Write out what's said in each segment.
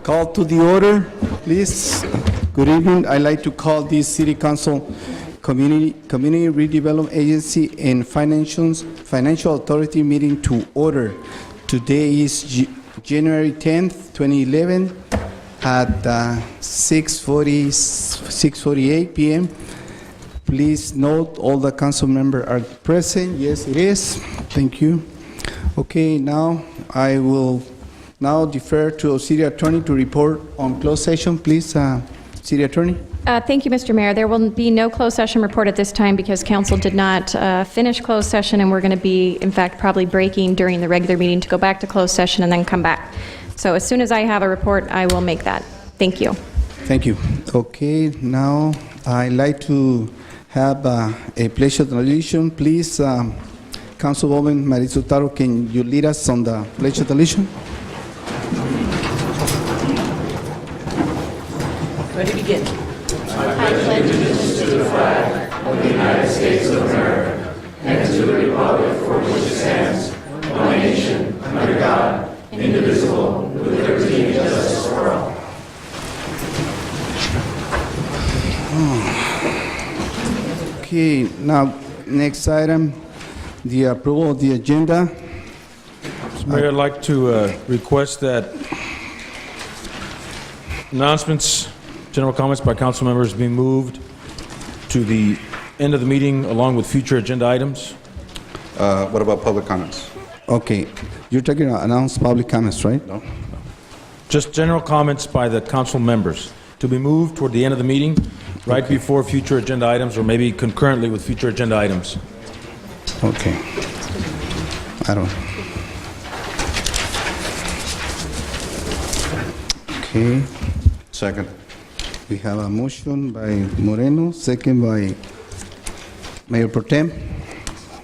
Call to the order, please. Good evening. I'd like to call this City Council Community Redevelopment Agency and Financial Authority meeting to order. Today is January 10th, 2011 at 6:48 p.m. Please note all the council members are present. Yes, it is. Thank you. Okay, now I will defer to our city attorney to report on closed session. Please, city attorney. Thank you, Mr. Mayor. There will be no closed session report at this time because council did not finish closed session, and we're going to be, in fact, probably breaking during the regular meeting to go back to closed session and then come back. So as soon as I have a report, I will make that. Thank you. Thank you. Okay, now I'd like to have a pledge of allegiance. Please, Councilwoman Maritza Taro, can you lead us on the pledge of allegiance? Ready to begin. I pledge allegiance to the flag of the United States of America and to the republic for which it stands, one nation, under God, indivisible, with liberty and justice for all. Okay, now, next item, the approval of the agenda. Mr. Mayor, I'd like to request that announcements, general comments by council members be moved to the end of the meeting along with future agenda items. What about public comments? Okay, you're talking about announced public comments, right? No? Just general comments by the council members to be moved toward the end of the meeting, right before future agenda items, or maybe concurrently with future agenda items. Okay. I don't. Okay. Second. We have a motion by Moreno, second by Mayor Pro Tem.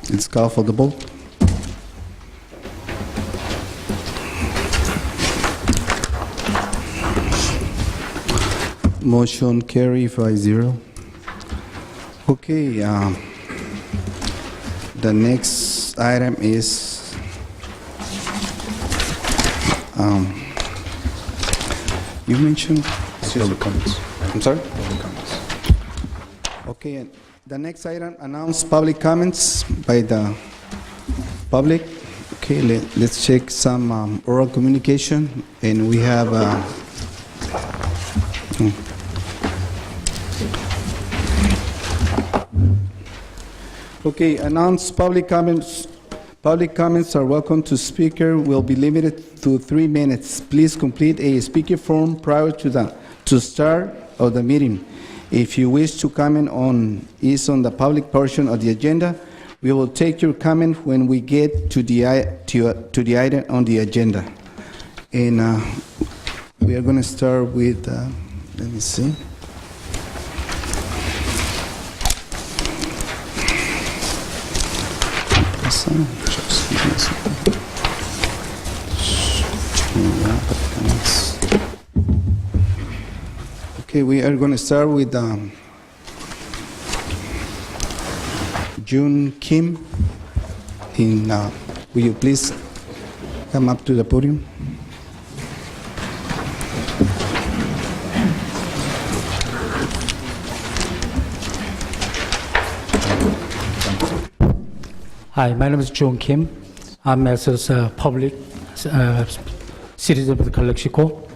It's called for the vote. Motion carry 5-0. Okay, the next item is you mentioned Public comments. I'm sorry? Public comments. Okay, and the next item, announce public comments by the public. Okay, let's check some oral communication, and we have okay, announce public comments. Public comments are welcome to speaker, will be limited to 3 minutes. Please complete a speaker form prior to start of the meeting. If you wish to comment on the public portion of the agenda, we will take your comment when we get to the item on the agenda. And we are going to start with, let me see. Okay, we are going to start with June Kim. Will you please come up to the podium? Hi, my name is John Kim. I'm a public citizen of the Calexico.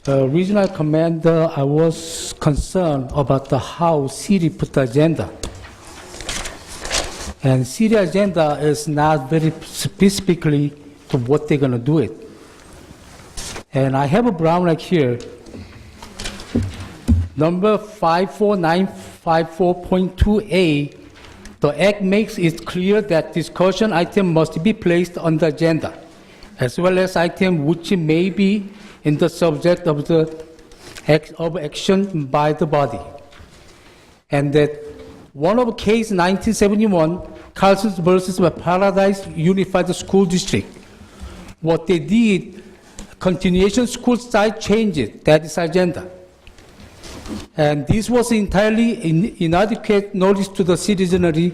Regional commander, I was concerned about how city put the agenda. And city agenda is not very specifically to what they're going to do it. And I have a brown like here. Number 54954.2a, the Act makes it clear that discussion item must be placed on the agenda, as well as item which may be in the subject of the action by the body. And that one of case 1971, Carlson versus Paradise Unified School District, what they did, continuation school site changes, that is agenda. And this was entirely inadequate notice to the citizenry,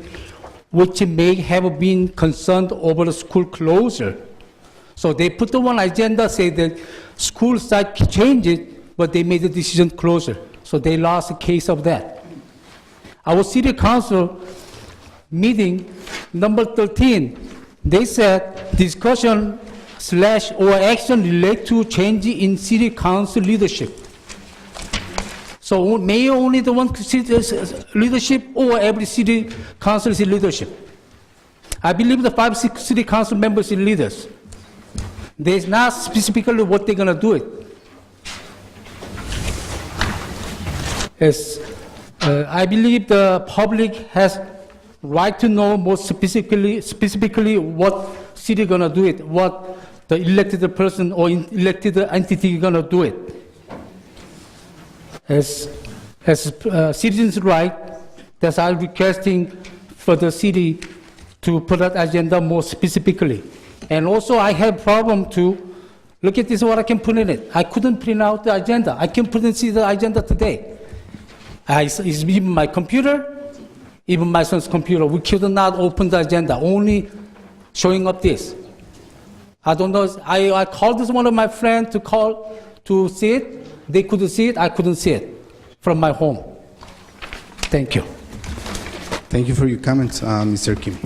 which may have been concerned over the school closure. So they put the one agenda, say that school site change it, but they made the decision closer. So they lost a case of that. Our city council meeting, number 13, they said discussion / or action relate to change in city council leadership. So mayor only the one leadership or every city council is leadership? I believe the 5 city council members are leaders. There's not specifically what they're gonna do it. Yes, I believe the public has right to know more specifically what city gonna do it, what the elected person or elected entity gonna do it. As citizens' right, that's I'm requesting for the city to put that agenda more specifically. And also, I have problem to look at this, what I can put in it. I couldn't print out the agenda. I couldn't see the agenda today. It's even my computer, even my son's computer. We could not open the agenda, only showing up this. I don't know. I called this one of my friends to see it. They couldn't see it. I couldn't see it from my home. Thank you. Thank you for your comments, Mr. Kim.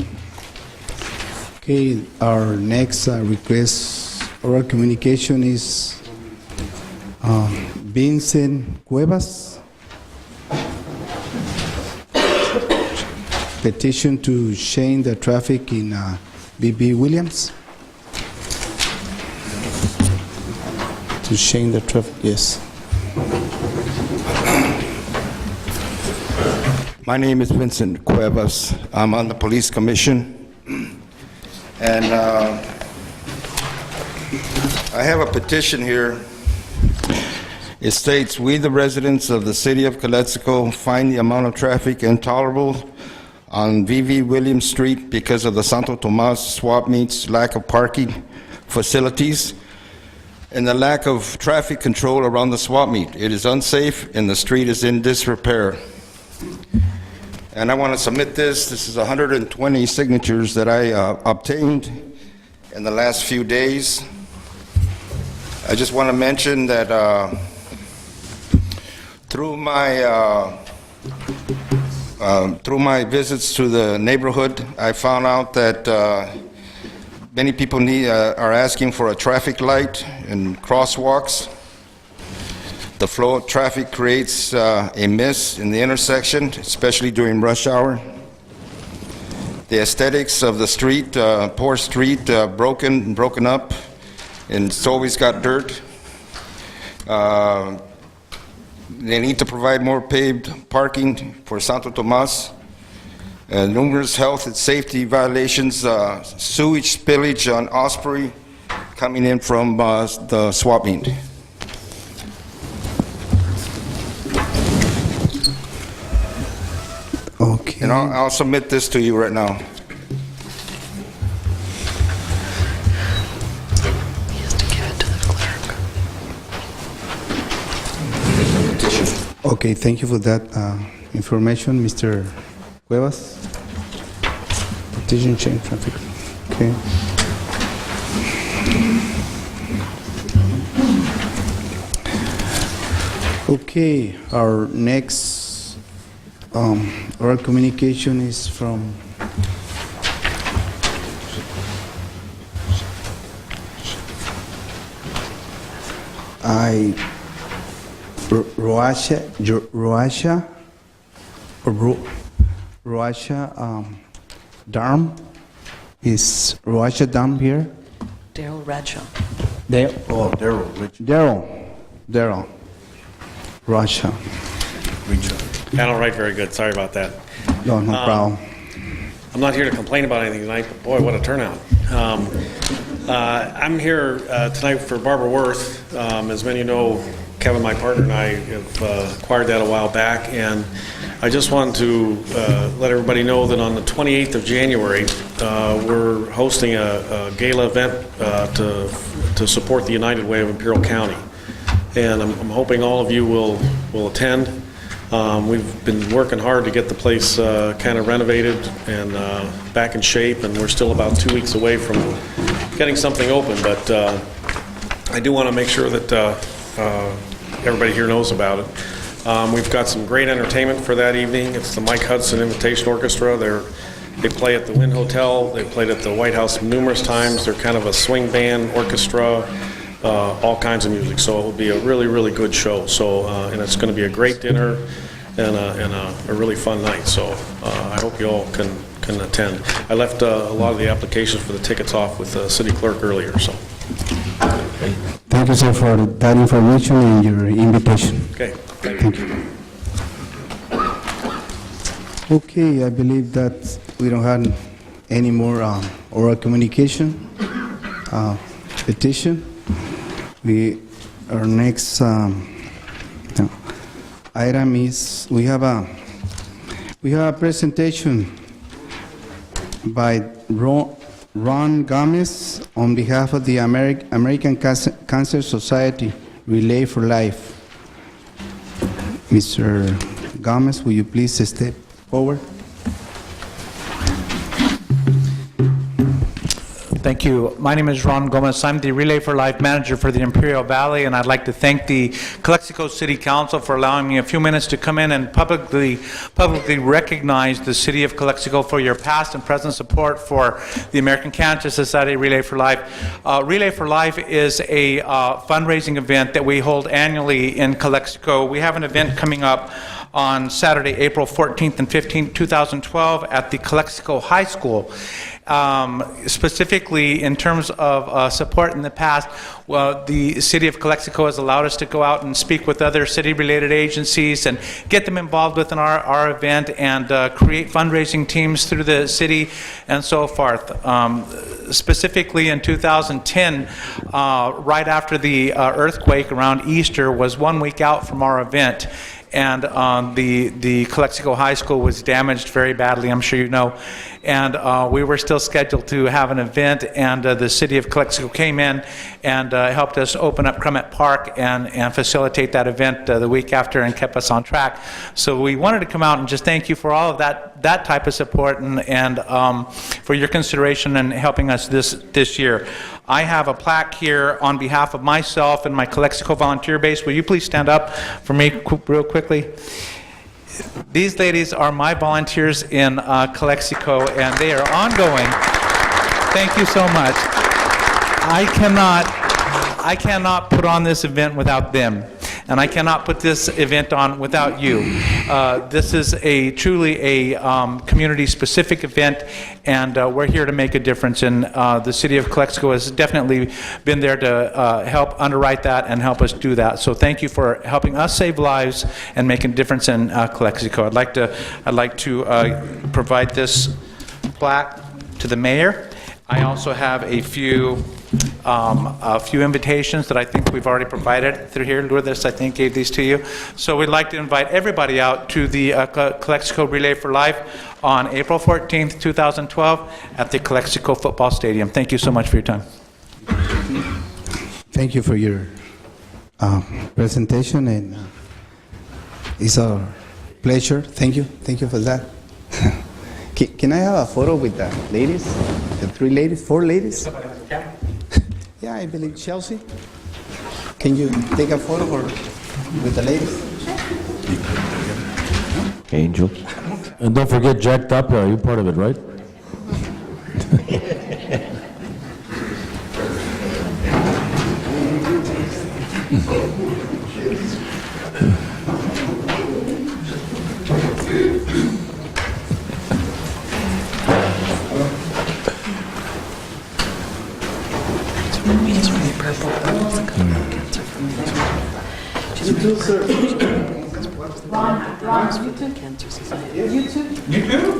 Okay, our next request oral communication is Vincent Cuevas. Petition to change the traffic in B.B. Williams. To change the traffic, yes. My name is Vincent Cuevas. I'm on the Police Commission. And I have a petition here. It states, "We, the residents of the city of Calexico, find the amount of traffic intolerable on V.V. Williams Street because of the Santo Tomas swap meets, lack of parking facilities, and the lack of traffic control around the swap meet. It is unsafe and the street is in disrepair." And I want to submit this. This is 120 signatures that I obtained in the last few days. I just want to mention that through my visits to the neighborhood, I found out that many people are asking for a traffic light and crosswalks. The flow of traffic creates a miss in the intersection, especially during rush hour. The aesthetics of the street, poor street, broken up, and it's always got dirt. They need to provide more paved parking for Santo Tomas. Numerous health and safety violations, sewage spillage on Osprey coming in from the swap meet. Okay. And I'll submit this to you right now. He has to give it to the clerk. Okay, thank you for that information, Mr. Cuevas. Petition change traffic. Okay. Okay, our next oral communication is from Roasha Darm. Is Roasha Darm here? Daryl Bradshaw. Daryl. Roasha. I don't write very good. Sorry about that. No problem. I'm not here to complain about anything tonight, but boy, what a turnout. I'm here tonight for Barbara Worth. As many of you know, Kevin, my partner, and I have acquired that a while back, and I just wanted to let everybody know that on the 28th of January, we're hosting a gala event to support the United Way of Imperial County. And I'm hoping all of you will attend. We've been working hard to get the place kind of renovated and back in shape, and we're still about 2 weeks away from getting something open, but I do want to make sure that everybody here knows about it. We've got some great entertainment for that evening. It's the Mike Hudson Invitation Orchestra. They play at the Wynn Hotel. They played at the White House numerous times. They're kind of a swing band orchestra, all kinds of music. So it will be a really, really good show. So, and it's going to be a great dinner and a really fun night. So I hope you all can attend. I left a lot of the applications for the tickets off with the city clerk earlier. So. Thank you, sir, for that information and your invitation. Okay. Thank you. Okay, I believe that we don't have any more oral communication petition. Our next item is we have a presentation by Ron Gomez on behalf of the American Cancer Society Relay for Life. Mr. Gomez, will you please step forward? Thank you. My name is Ron Gomez. I'm the Relay for Life manager for the Imperial Valley, and I'd like to thank the Calexico City Council for allowing me a few minutes to come in and publicly recognize the City of Calexico for your past and present support for the American Cancer Society Relay for Life. Relay for Life is a fundraising event that we hold annually in Calexico. We have an event coming up on Saturday, April 14th and 15th, 2012 at the Calexico High School. Specifically in terms of support in the past, well, the City of Calexico has allowed us to go out and speak with other city-related agencies and get them involved within our event and create fundraising teams through the city and so forth. Specifically in 2010, right after the earthquake around Easter was 1 week out from our event. And the Calexico High School was damaged very badly, I'm sure you know. And we were still scheduled to have an event, and the city of Calexico came in and helped us open up Crummett Park and facilitate that event the week after and kept us on track. So we wanted to come out and just thank you for all of that type of support and for your consideration and helping us this year. I have a plaque here on behalf of myself and my Calexico volunteer base. Will you please stand up for me real quickly? These ladies are my volunteers in Calexico, and they are ongoing. Thank you so much. I cannot put on this event without them, and I cannot put this event on without you. This is truly a community-specific event, and we're here to make a difference. And the City of Calexico has definitely been there to help underwrite that and help us do that. So thank you for helping us save lives and making a difference in Calexico. I'd like to provide this plaque to the mayor. I also have a few invitations that I think we've already provided through here. Lourdes, I think, gave these to you. So we'd like to invite everybody out to the Calexico Relay for Life on April 14th, 2012 at the Calexico Football Stadium. Thank you so much for your time. Thank you for your presentation, and it's a pleasure. Thank you. Thank you for that. Can I have a photo with the ladies? The 3 ladies, 4 ladies? Yeah, I believe Chelsea. Can you take a photo with the ladies? Angel. And don't forget Jack Tapia, you're part of it, right? It's really purple. You too, sir. Ron, you too? Cancer Society. You too? You too?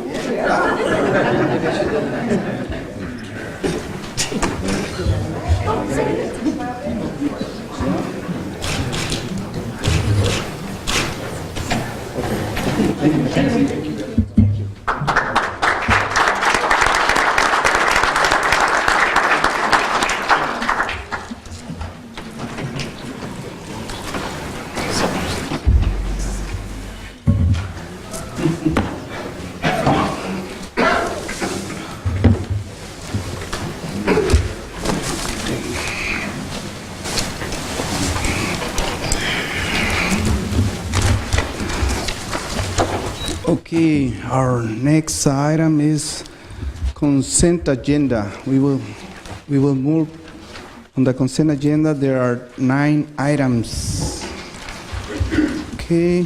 Okay, our next item is consent agenda. We will move on the consent agenda. There are 9 items. Okay,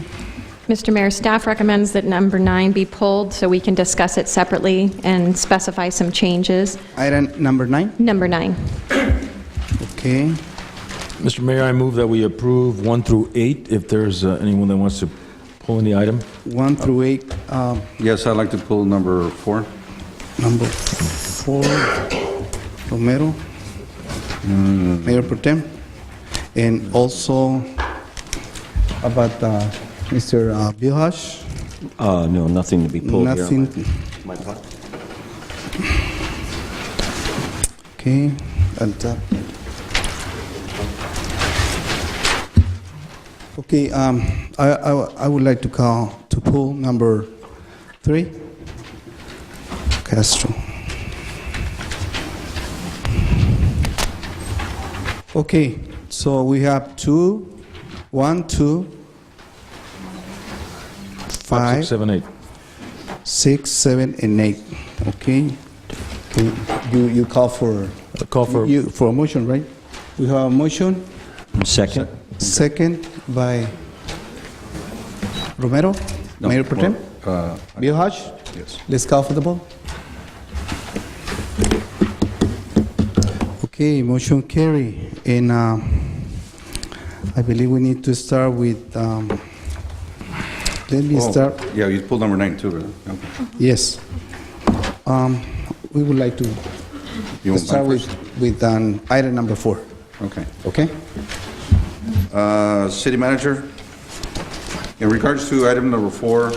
Mr. Mayor, staff recommends that number 9 be pulled so we can discuss it separately and specify some changes. item number 9. Number 9. Okay, Mr. Mayor, I move that we approve 1 through 8, if there's anyone that wants to pull any item. 1 through 8. Yes, I'd like to pull number 4. Number 4, Romero, Mayor Pro Tem, and also about Mr. Bilhash. No, nothing to be pulled here. Nothing. My part. Okay, and okay. I would like to pull number 3, Castro. Okay, so we have 2, 1, 2, 5, 5, 6, 7, 8. 6, 7, and 8. Okay. You call for for a motion, right? We have a motion. Second? Second by Romero, No, Mayor Pro Tem. Bilhash. Yes. Let's call for the vote. Okay, motion carry. And I believe we need to start with, let me start, Yeah, you pulled number 9 too, right? Okay. yes. We would like to You want start mine with item number 4, Okay. okay? City Manager, in regards to item number 4,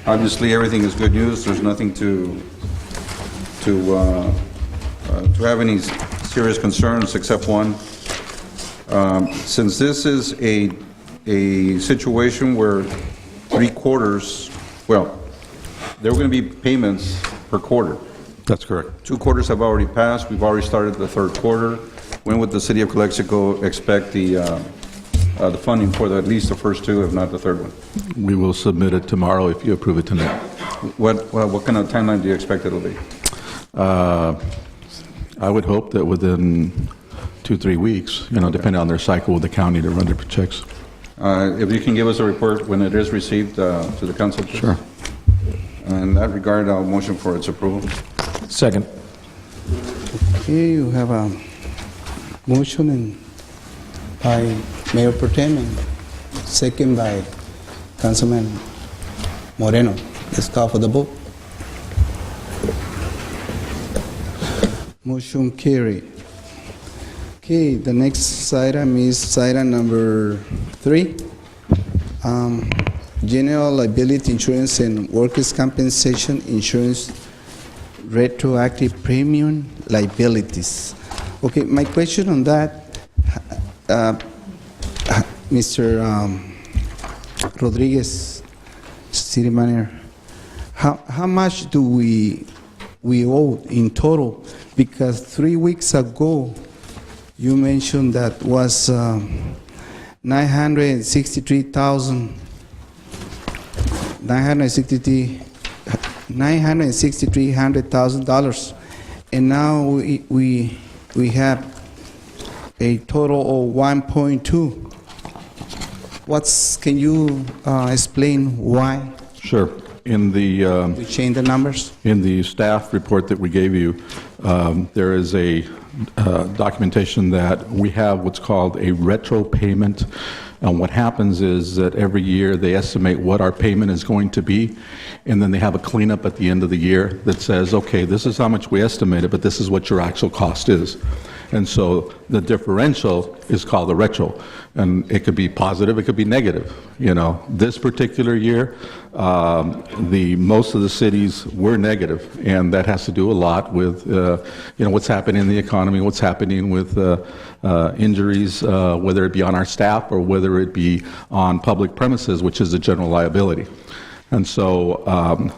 obviously, everything is good news. There's nothing to have any serious concerns except one. Since this is a situation where 3 quarters, well, there are going to be payments per quarter. That's correct. 2 quarters have already passed. We've already started the 3rd quarter. When would the City of Calexico expect the funding for at least the first 2, if not the 3rd one? We will submit it tomorrow if you approve it tonight. What kind of timeline do you expect it'll be? I would hope that within 2-3 weeks, depending on their cycle with the county to run their checks. If you can give us a report when it is received to the council, please. Sure. In that regard, I'll motion for its approval. Second. Okay, you have a motion by Mayor Pro Tem and second by Councilman Moreno. Let's call for the vote. Motion carried. Okay, the next item is item number 3. General liability insurance and workers' compensation insurance retroactive premium liabilities. Okay, my question on that, Mr. Rodriguez, City Manager, how much do we owe in total? Because 3 weeks ago, you mentioned that was $963,000, and now we have a total of 1.2. Can you explain why Sure. In the we changed the numbers? In the staff report that we gave you, there is a documentation that we have what's called a retro payment. And what happens is that every year they estimate what our payment is going to be, and then they have a cleanup at the end of the year that says, okay, this is how much we estimated, but this is what your actual cost is. And so the differential is called the retro, and it could be positive, it could be negative. This particular year, most of the cities were negative, and that has to do a lot with what's happening in the economy, what's happening with injuries, whether it be on our staff or whether it be on public premises, which is the general liability. And so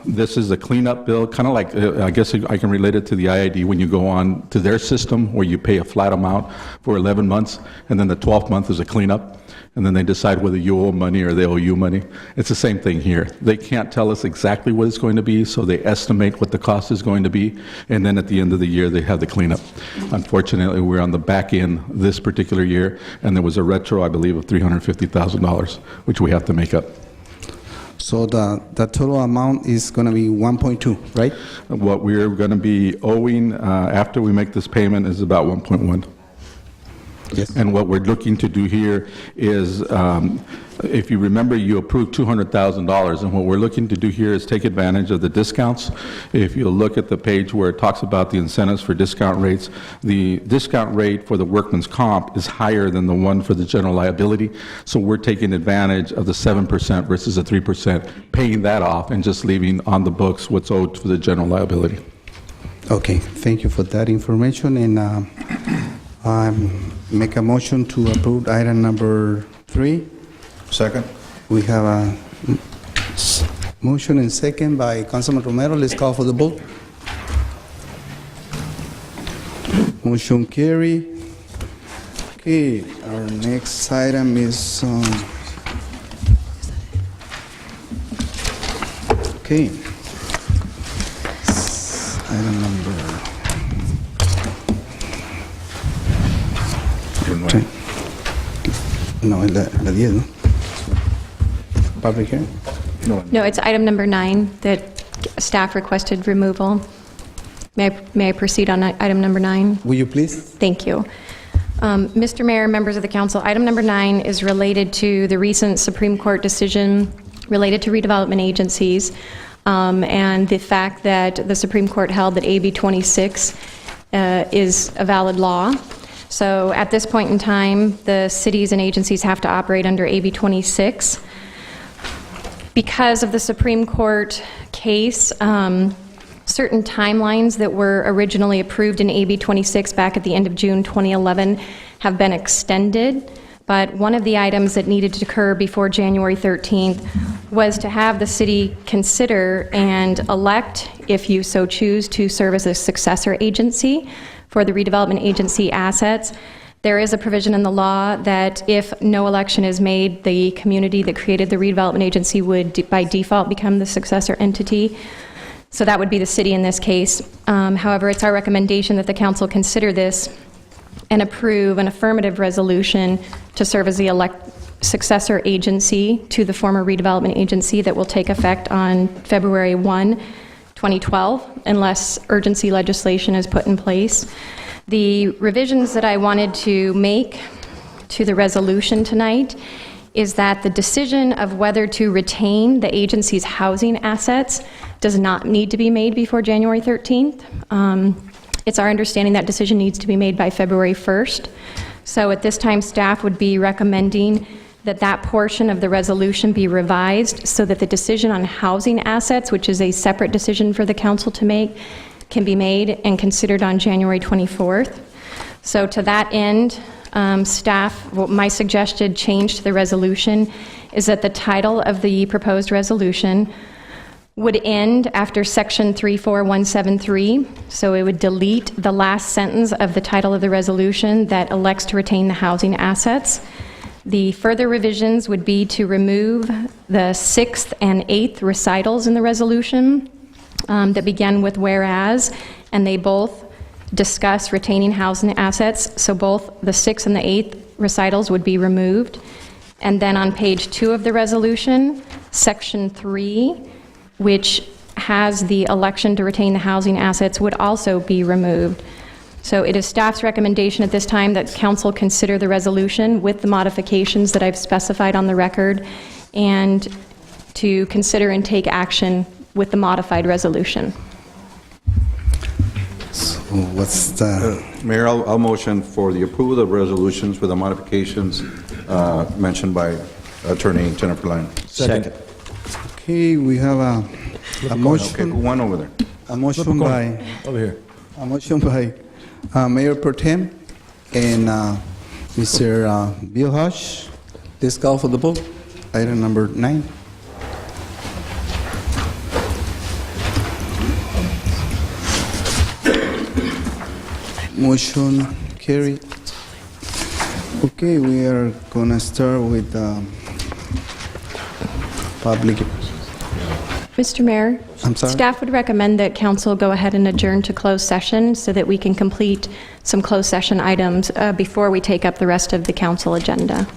this is a cleanup bill, kind of like, I guess I can relate it to the IID when you go on to their system where you pay a flat amount for 11 months, and then the 12th month is a cleanup. and then they decide whether you owe money or they owe you money. It's the same thing here. They can't tell us exactly what it's going to be, so they estimate what the cost is going to be, and then at the end of the year, they have the cleanup. Unfortunately, we're on the back end this particular year, and there was a retro, I believe, of $350,000, which we have to make up. So the total amount is going to be 1.2, right? What we're going to be owing after we make this payment is about 1.1. Yes. And what we're looking to do here is, if you remember, you approved $200,000, and what we're looking to do here is take advantage of the discounts. If you look at the page where it talks about the incentives for discount rates, the discount rate for the workman's comp is higher than the one for the general liability, so we're taking advantage of the 7% versus the 3%, paying that off and just leaving on the books what's owed for the general liability. Okay, thank you for that information, and I make a motion to approve item number 3. Second? We have a motion and second by Councilman Romero. Let's call for the vote. Motion carry. Okay, our next item is okay. Item number 10. No, es la 10, ¿no? Public hearing? No, it's item number 9 that staff requested removal. May I proceed on item number 9? Will you please? Thank you. Mr. Mayor, members of the council, item number 9 is related to the recent Supreme Court decision related to redevelopment agencies, and the fact that the Supreme Court held that AB 26 is a valid law. So at this point in time, the cities and agencies have to operate under AB 26. Because of the Supreme Court case, certain timelines that were originally approved in AB 26 back at the end of June 2011 have been extended, but one of the items that needed to occur before January 13th was to have the city consider and elect, if you so choose, to serve as a successor agency for the redevelopment agency assets. There is a provision in the law that if no election is made, the community that created the redevelopment agency would by default become the successor entity. So that would be the city in this case. However, it's our recommendation that the council consider this and approve an affirmative resolution to serve as the successor agency to the former redevelopment agency that will take effect on February 1, 2012, unless urgency legislation is put in place. The revisions that I wanted to make to the resolution tonight is that the decision of whether to retain the agency's housing assets does not need to be made before January 13th. It's our understanding that decision needs to be made by February 1st. So at this time, staff would be recommending that that portion of the resolution be revised so that the decision on housing assets, which is a separate decision for the council to make, can be made and considered on January 24th. So to that end, staff, my suggested change to the resolution is that the title of the proposed resolution would end after section 34173. So it would delete the last sentence of the title of the resolution that elects to retain the housing assets. The further revisions would be to remove the 6th and 8th recitals in the resolution that begin with whereas, and they both discuss retaining housing assets. So both the 6th and the 8th recitals would be removed. And then on page 2 of the resolution, section 3, which has the election to retain the housing assets, would also be removed. So it is staff's recommendation at this time that council consider the resolution with the modifications that I've specified on the record, and to consider and take action with the modified resolution. So what's the... Mayor, I'll motion for the approval of resolutions with the modifications mentioned by Attorney Jennifer Lyon. Second. Okay, we have a Okay, motion. one over there. A motion by... Over here. A motion by Mayor Pro Tem and Mr. Bill Hush. Let's call for the vote. Item number 9. Motion carried. Okay, we are gonna start with public. Mr. Mayor? I'm sorry? Staff would recommend that council go ahead and adjourn to closed session so that we can complete some closed session items before we take up the rest of the council agenda.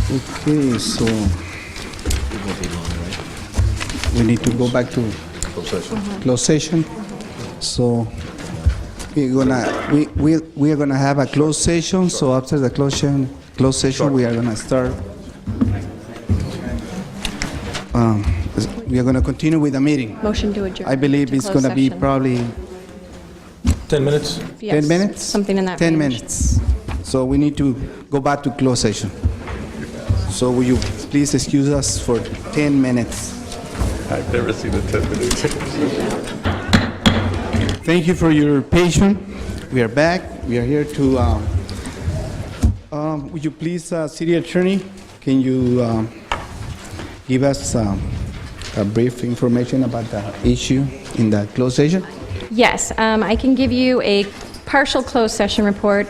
Okay, so we need to go back to closed session. So we are gonna have a closed session. So after the closed session, we are gonna start. We are gonna continue with the meeting. Motion to adjourn. I believe to it's closed gonna be session. probably 10 minutes? Yes, 10 minutes? Something in that 10 range. minutes. So we need to go back to closed session. So will you please excuse us for 10 minutes? I've never seen a 10 minutes. Thank you for your patience. We are back. We are here to, would you please, City Attorney, can you give us a brief information about the issue in the closed session? Yes, I can give you a partial closed session report.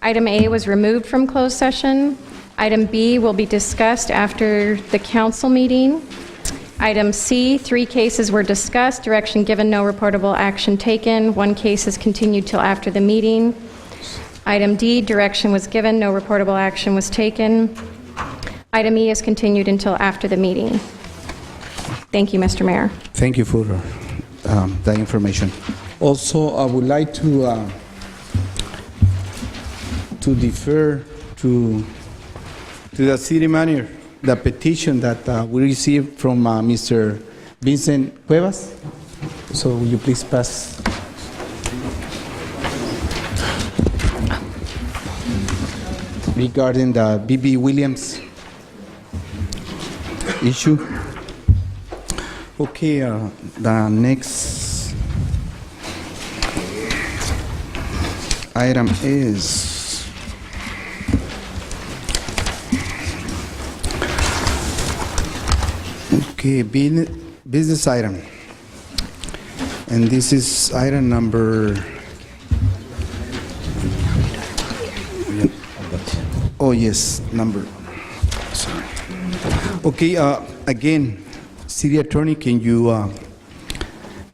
Item A was removed from closed session. Item B will be discussed after the council meeting. Item C, 3 cases were discussed, direction given, no reportable action taken. 1 case is continued till after the meeting. Item D, direction was given, no reportable action was taken. Item E is continued until after the meeting. Thank you, Mr. Mayor. Thank you for that information. Also, I would like to defer to the city manager, the petition that we received from Mr. Vincent Cuevas. So will you please pass? Regarding the B.B. Williams issue. Okay, the next item is okay, business item. And this is item number, oh yes, number, sorry. Okay, again, City Attorney, can you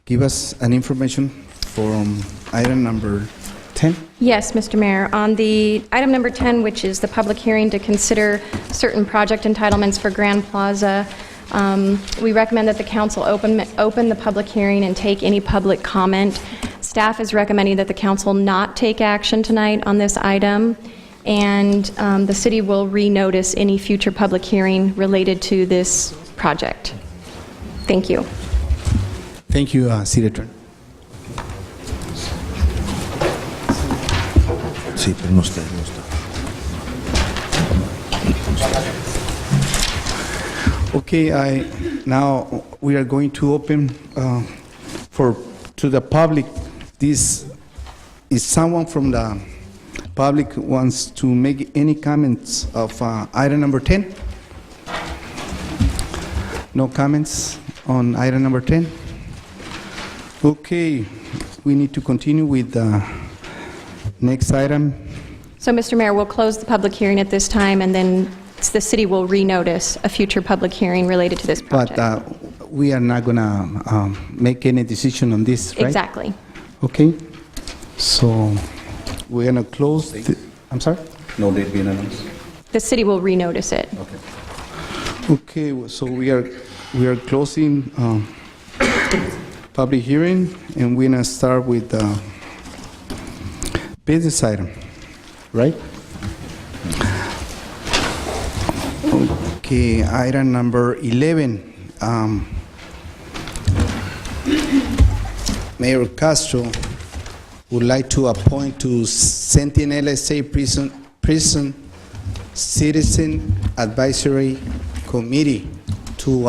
give us an information from item number 10? Yes, Mr. Mayor. On the item number 10, which is the public hearing to consider certain project entitlements for Grand Plaza, we recommend that the council open the public hearing and take any public comment. Staff is recommending that the council not take action tonight on this item, and the city will renotice any future public hearing related to this project. Thank you. Thank you, City Attorney. Sí, pero no está, no está. Okay, now we are going to open to the public. This is someone from the public wants to make any comments of item number 10? No comments on item number 10? Okay, we need to continue with the next item. So, Mr. Mayor, we'll close the public hearing at this time, and then the city will renotice a future public hearing related to this project. But we are not going to make any decision on this, right? Exactly. Okay, so we're going to close. I'm sorry? No date being announced. The city will renotice it. Okay, so we are closing public hearing, and we're going to start with business item, right? Okay, item number 11. Mayor Castro would like to appoint to Sentinel LSA Prison Citizen Advisory Committee to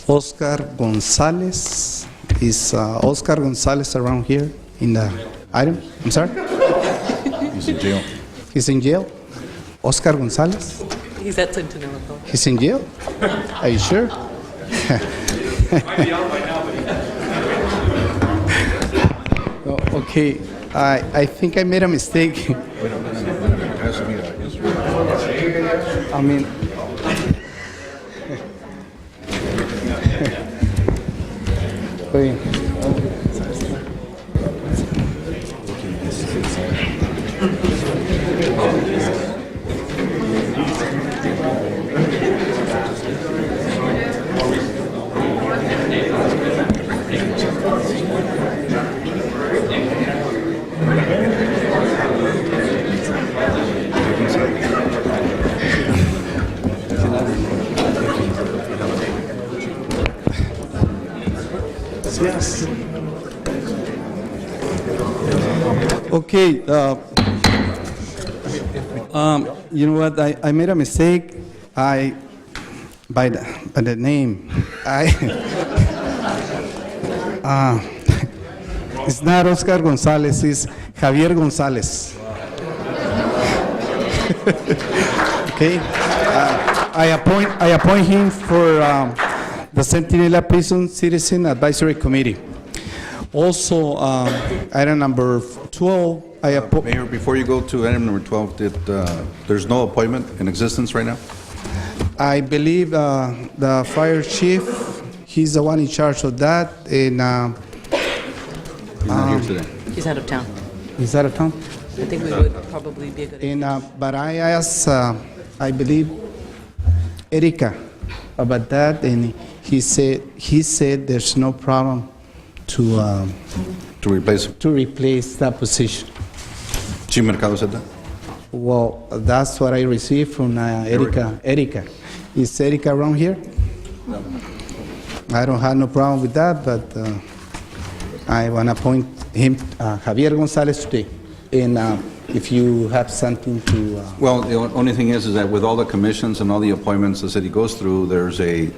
Oscar Gonzalez. Is Oscar Gonzalez around here in the item? I'm sorry? He's in jail. He's in jail? Oscar Gonzalez? He's at Centinela. He's in jail? Are you sure? Okay, I think I made a mistake. I mean, oye. Yes. Okay, you know what, I made a mistake. By the name, it's not Oscar Gonzalez, it's Javier Gonzalez. Okay, I appoint him for the Centinela Prison Citizen Advisory Committee. Also, item number 12, I appoint. Mayor, before you go to item number 12, there's no appointment in existence right now? I believe the fire chief, he's the one in charge of that, and He's not here today. He's out of town. he's out of town. I think we would probably be a good. And but I asked, I believe, Erika about that, and he said there's no problem to replace that position. Chief Mercado said that? Well, that's what I received from Erika. Erika, is Erika around here? No. I don't have no problem with that, but I want to appoint him, Javier Gonzalez, today. And if you have something to... Well, the only thing is that with all the commissions and all the appointments the city goes through, there's a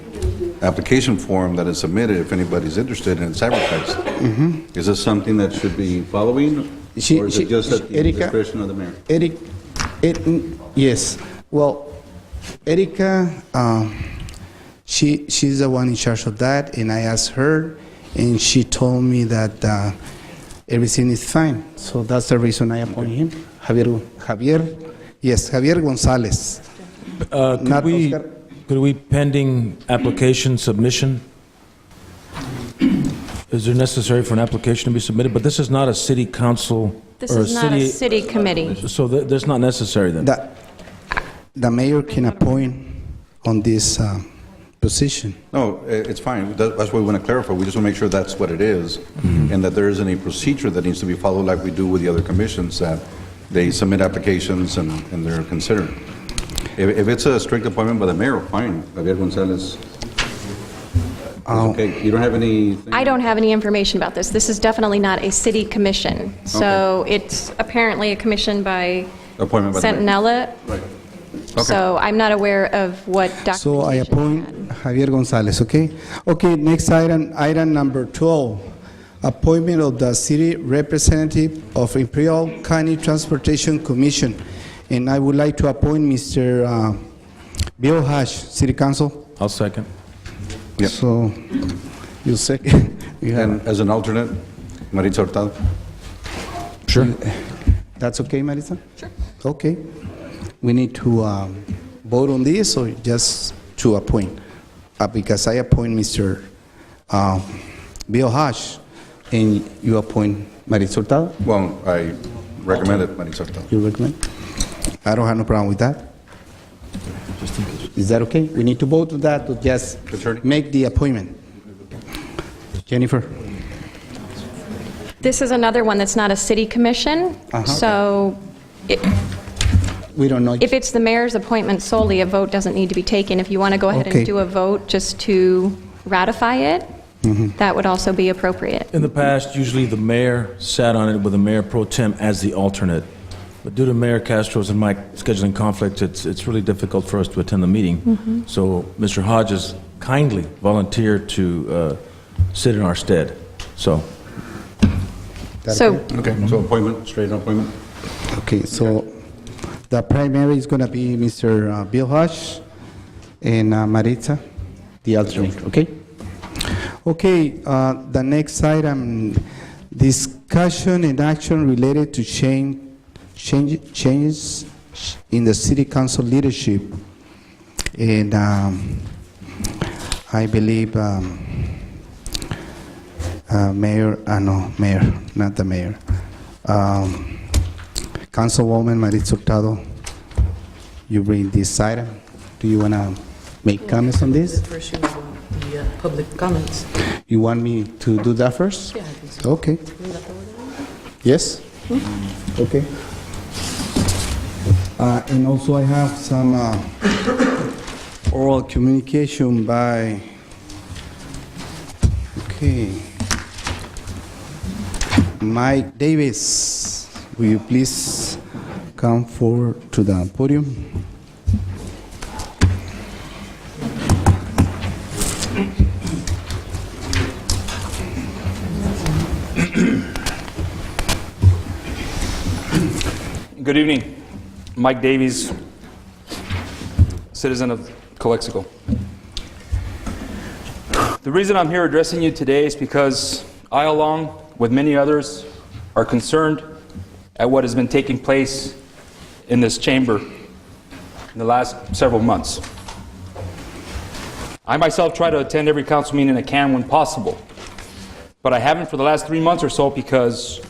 application form that is submitted if anybody's interested, and it's advertised. Is this something that should be following, or is it just at the Erika, discretion of the mayor? Yes. Well, Erika, she's the one in charge of that, and I asked her, and she told me that everything is fine. So that's the reason I appoint him, Javier Gonzalez. Not Oscar. Could we, pending application submission, is it necessary for an application to be submitted? But this is not a city council This or a is not a city, city committee. so that's not necessary then? The mayor can appoint on this position. No, it's fine. That's what we want to clarify. We just want to make sure that's what it is, and that there isn't a procedure that needs to be followed like we do with the other commissions, that they submit applications and they're considered. If it's a strict appointment by the mayor, fine. Javier Gonzalez. Okay, you don't have any? I don't have any information about this. This is definitely not a city commission. So it's apparently a commission by Appointment by the mayor. Centinela. Right. Okay. So I'm not aware of what documentation. So I appoint Javier Gonzalez, okay? Okay, next item number 12, appointment of the city representative of Imperial County Transportation Commission. And I would like to appoint Mr. Bill Hash, City Council. I'll second. Yep. So, you second. You have- And as an alternate, Maritza Hurtado? Sure. That's okay, Marisa? Sure. Okay. We need to vote on this or just to appoint? Because I appoint Mr. Bill Hash, and you appoint Maritza Hurtado? Well, I recommended Maritza Hurtado. You recommend? I don't have no problem with that. Is that okay? We need to vote on that to just Attorney? make the appointment. Jennifer? This is another one that's not a city commission. So We don't know. if it's the mayor's appointment solely, a vote doesn't need to be taken. If you want to go ahead Okay. and do a vote just to ratify it, that would also be appropriate. In the past, usually the mayor sat on it with the mayor pro tem as the alternate. But due to Mayor Castro's and my scheduling conflicts, it's really difficult for us to attend the meeting. So Mr. Hodges kindly volunteered to sit in our stead. So, So Okay, so appointment, straight appointment? Okay, so the primary is going to be Mr. Bill Hash and Maritza, the alternate, okay? Okay, the next item, Discussion and action related to changes in the city council leadership. And I believe Mayor, not the mayor. Councilwoman Maritza Hurtado, you bring this item. Do you want to make comments on this? First, you want the public comments. You want me to do that first? Yeah, I think so. Okay. Isn't that the order? Yes? Okay. And also I have some oral communication by, Mike Davis. Will you please come forward to the podium? Good evening. Mike Davies, citizen of Calexico. The reason I'm here addressing you today is because I, along with many others, are concerned at what has been taking place in this chamber in the last several months. I myself try to attend every council meeting I can when possible, but I haven't for the last 3 months or so because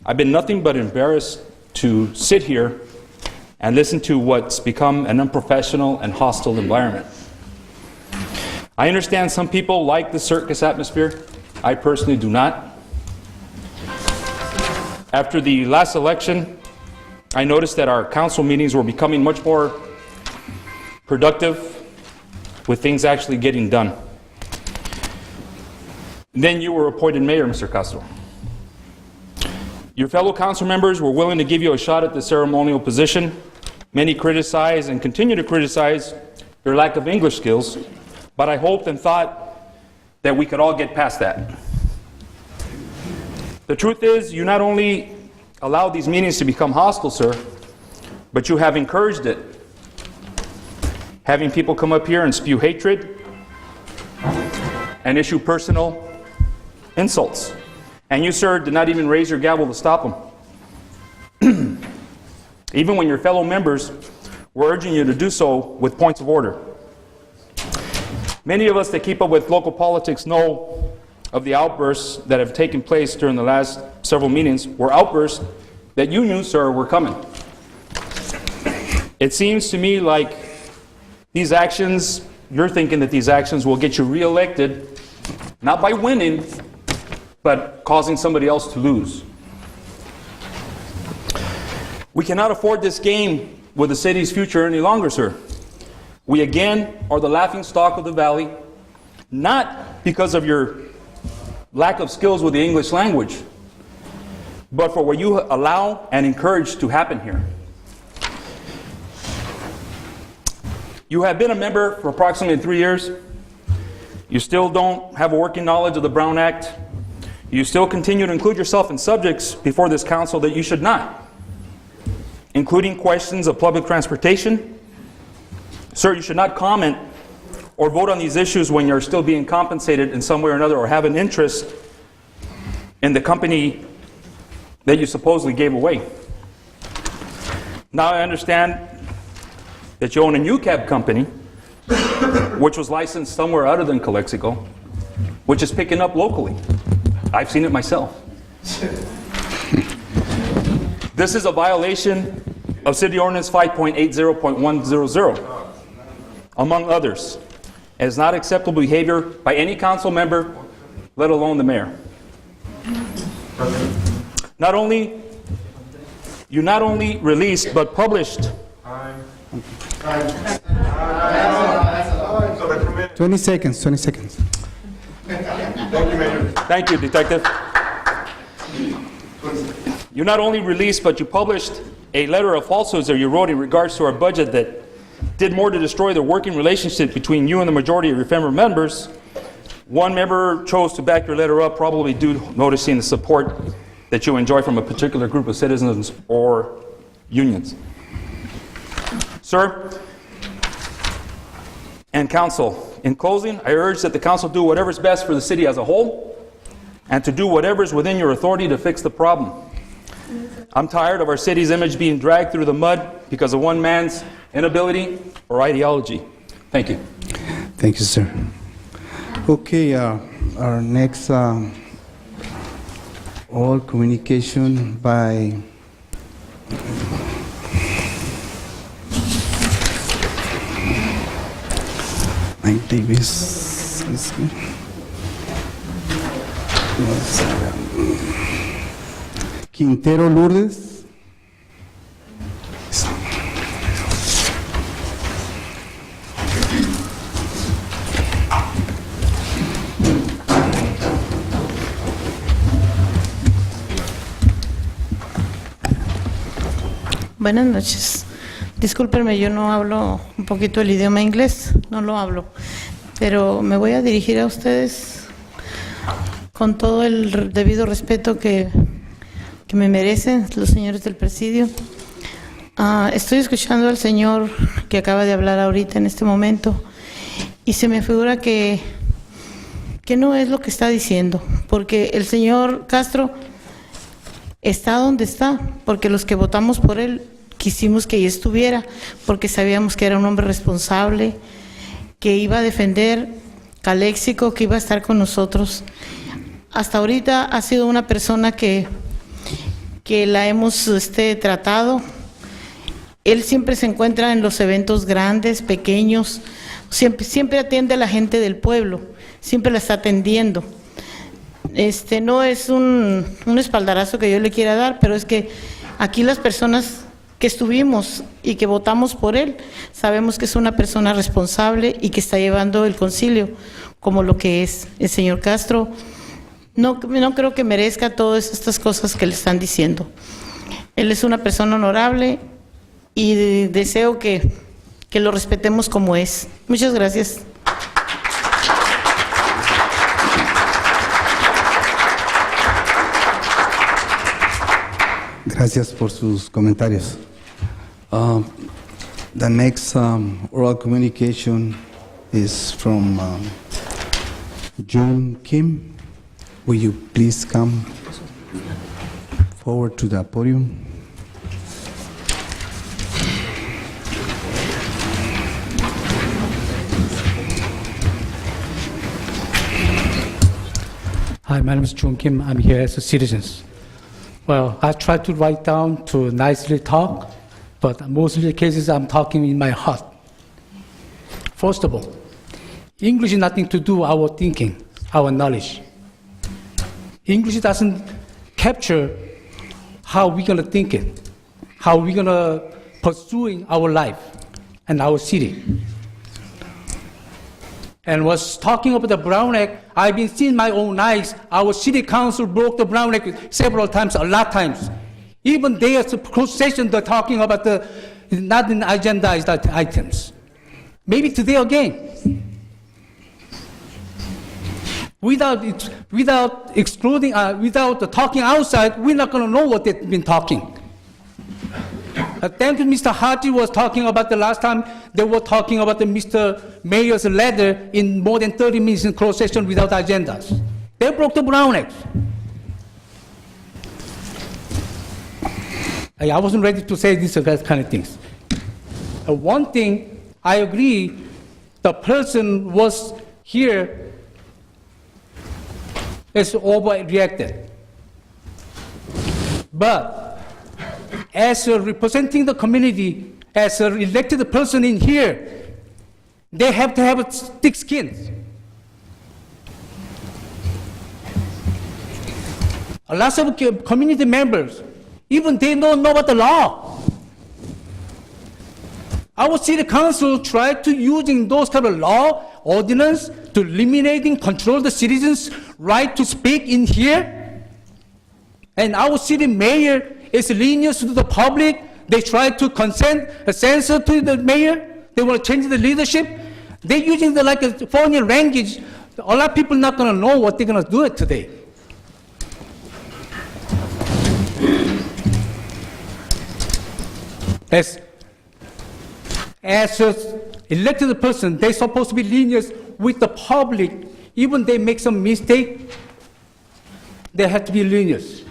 I've been nothing but embarrassed to sit here and listen to what's become an unprofessional and hostile environment. I understand some people like the circus atmosphere. I personally do not. After the last election, I noticed that our council meetings were becoming much more productive with things actually getting done. Then you were appointed mayor, Mr. Castro. Your fellow council members were willing to give you a shot at the ceremonial position. Many criticize and continue to criticize your lack of English skills, but I hoped and thought that we could all get past that. The truth is, you not only allowed these meetings to become hostile, sir, but you have encouraged it. Having people come up here and spew hatred and issue personal insults. And you, sir, did not even raise your gavel to stop them. Even when your fellow members were urging you to do so with points of order. Many of us that keep up with local politics know of the outbursts that have taken place during the last several meetings were outbursts that you knew, sir, were coming. It seems to me like these actions, you're thinking that these actions will get you reelected, not by winning, but causing somebody else to lose. We cannot afford this game with the city's future any longer, sir. We again are the laughing stock of the valley, not because of your lack of skills with the English language, but for what you allow and encourage to happen here. You have been a member for approximately 3 years. You still don't have a working knowledge of the Brown Act. You still continue to include yourself in subjects before this council that you should not, including questions of public transportation. Sir, you should not comment or vote on these issues when you're still being compensated in some way or another or have an interest in the company that you supposedly gave away. Now I understand that you own a new cab company, which was licensed somewhere other than Calexico, which is picking up locally. I've seen it myself. This is a violation of City Ordinance 5.80.100, among others. It is not acceptable behavior by any council member, let alone the mayor. You not only released but published 20 seconds. Thank you, Detective. You not only released, but you published a letter of falsehoods that you wrote in regards to our budget that did more to destroy the working relationship between you and the majority of your fellow members. One member chose to back your letter up, probably due to noticing the support that you enjoy from a particular group of citizens or unions. Sir and council, in closing, I urge that the council do whatever is best for the city as a whole and to do whatever is within your authority to fix the problem. I'm tired of our city's image being dragged through the mud because of one man's inability or ideology. Thank you. Thank you, sir. Okay, our next oral communication by Mike Davis. Quintero Lourdes. Buenas noches. Discúlpenme, yo no hablo un poquito el idioma inglés, no lo hablo, pero me voy a dirigir a ustedes con todo el debido respeto que me merecen los señores del presidio. Estoy escuchando al señor que acaba de hablar ahorita en este momento y se me figura que no es lo que está diciendo, porque el señor Castro está donde está, porque los que votamos por él quisimos que ahí estuviera, porque sabíamos que era un hombre responsable, que iba a defender Calexico, que iba a estar con nosotros. Hasta ahorita ha sido una persona que la hemos tratado. Él siempre se encuentra en los eventos grandes, pequeños, siempre atiende a la gente del pueblo, siempre la está atendiendo. No es un espaldarazo que yo le quiera dar, pero es que aquí las personas que estuvimos y que votamos por él, sabemos que es una persona responsable y que está llevando el concilio como lo que es. El señor Castro no creo que merezca todas estas cosas que le están diciendo. Él es una persona honorable y deseo que lo respetemos como es. Muchas gracias. Gracias por sus comentarios. The next oral communication is from June Kim. Will you please come forward to the podium? Hi, my name is Jung Kim. I'm here as a citizen. Well, I try to write down to nicely talk, but mostly the cases I'm talking in my heart. First of all, English is nothing to do with our thinking, our knowledge. English doesn't capture how we're going to think it, how we're going to pursue our life and our city. And was talking about the Brown Act, I've been seeing my own eyes. Our city council broke the Brown Act several times, a lot of times. Even there's a closed session, they're talking about the not in agendized items. Maybe today again. Without excluding, without talking outside, we're not going to know what they've been talking. Thank you, Mr. Hardy was talking about the last time they were talking about the Mr. Mayor's letter in more than 30 minutes in closed session without agendas. They broke the Brown Act. I wasn't ready to say these kind of things. One thing, I agree, the person was here is overreacted. But as representing the community, as an elected person in here, they have to have a thick skin. A lot of community members, even they don't know about the law. Our city council tried to using those kind of law, ordinance, to eliminating, control the citizens' right to speak in here. And our city mayor is lenient to the public. They try to censor to the mayor. They want to change the leadership. They're using a foreign language. A lot of people not going to know what they're going to do it today. As an elected person, they're supposed to be lenient with the public. Even they make some mistake, there had to be lenient.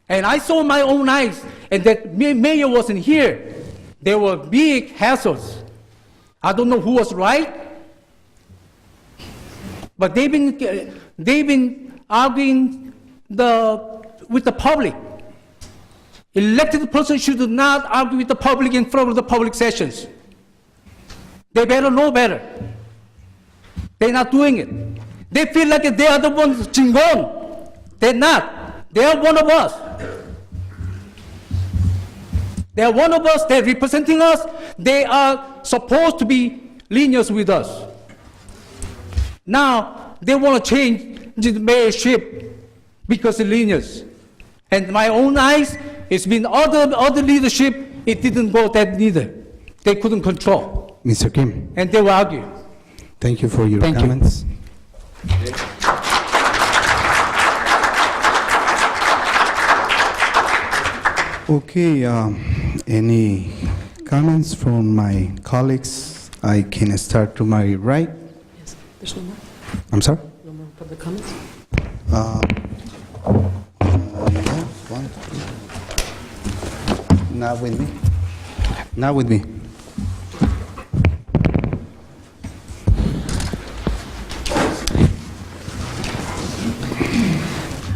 And I saw my own eyes, and that mayor wasn't here. There were big hassles. I don't know who was right, but they've been arguing with the public. Elected person should not argue with the public in front of the public sessions. They better know better. They're not doing it. They feel like they are the ones chingon. They're not. They are one of us. They are one of us. They're representing us. They are supposed to be lenient with us. Now, they want to change the mayorship because of lenience. And my own eyes, it's been other leadership, it didn't go that neither. They couldn't control. Mr. Kim, And they were arguing. thank you for your Thank you. comments. Okay, any comments from my colleagues? I can start to my right. Yes, there's no more. I'm sorry? No more public comments? One, two. Not with me. Not with me.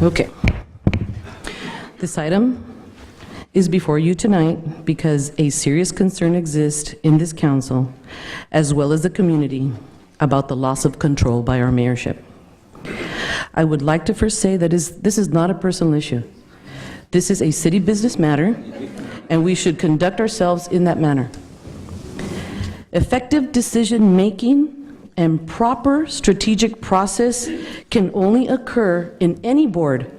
Okay. This item is before you tonight because a serious concern exists in this council, as well as the community, about the loss of control by our mayorship. I would like to first say that this is not a personal issue. This is a city business matter, and we should conduct ourselves in that manner. Effective decision-making and proper strategic process can only occur in any board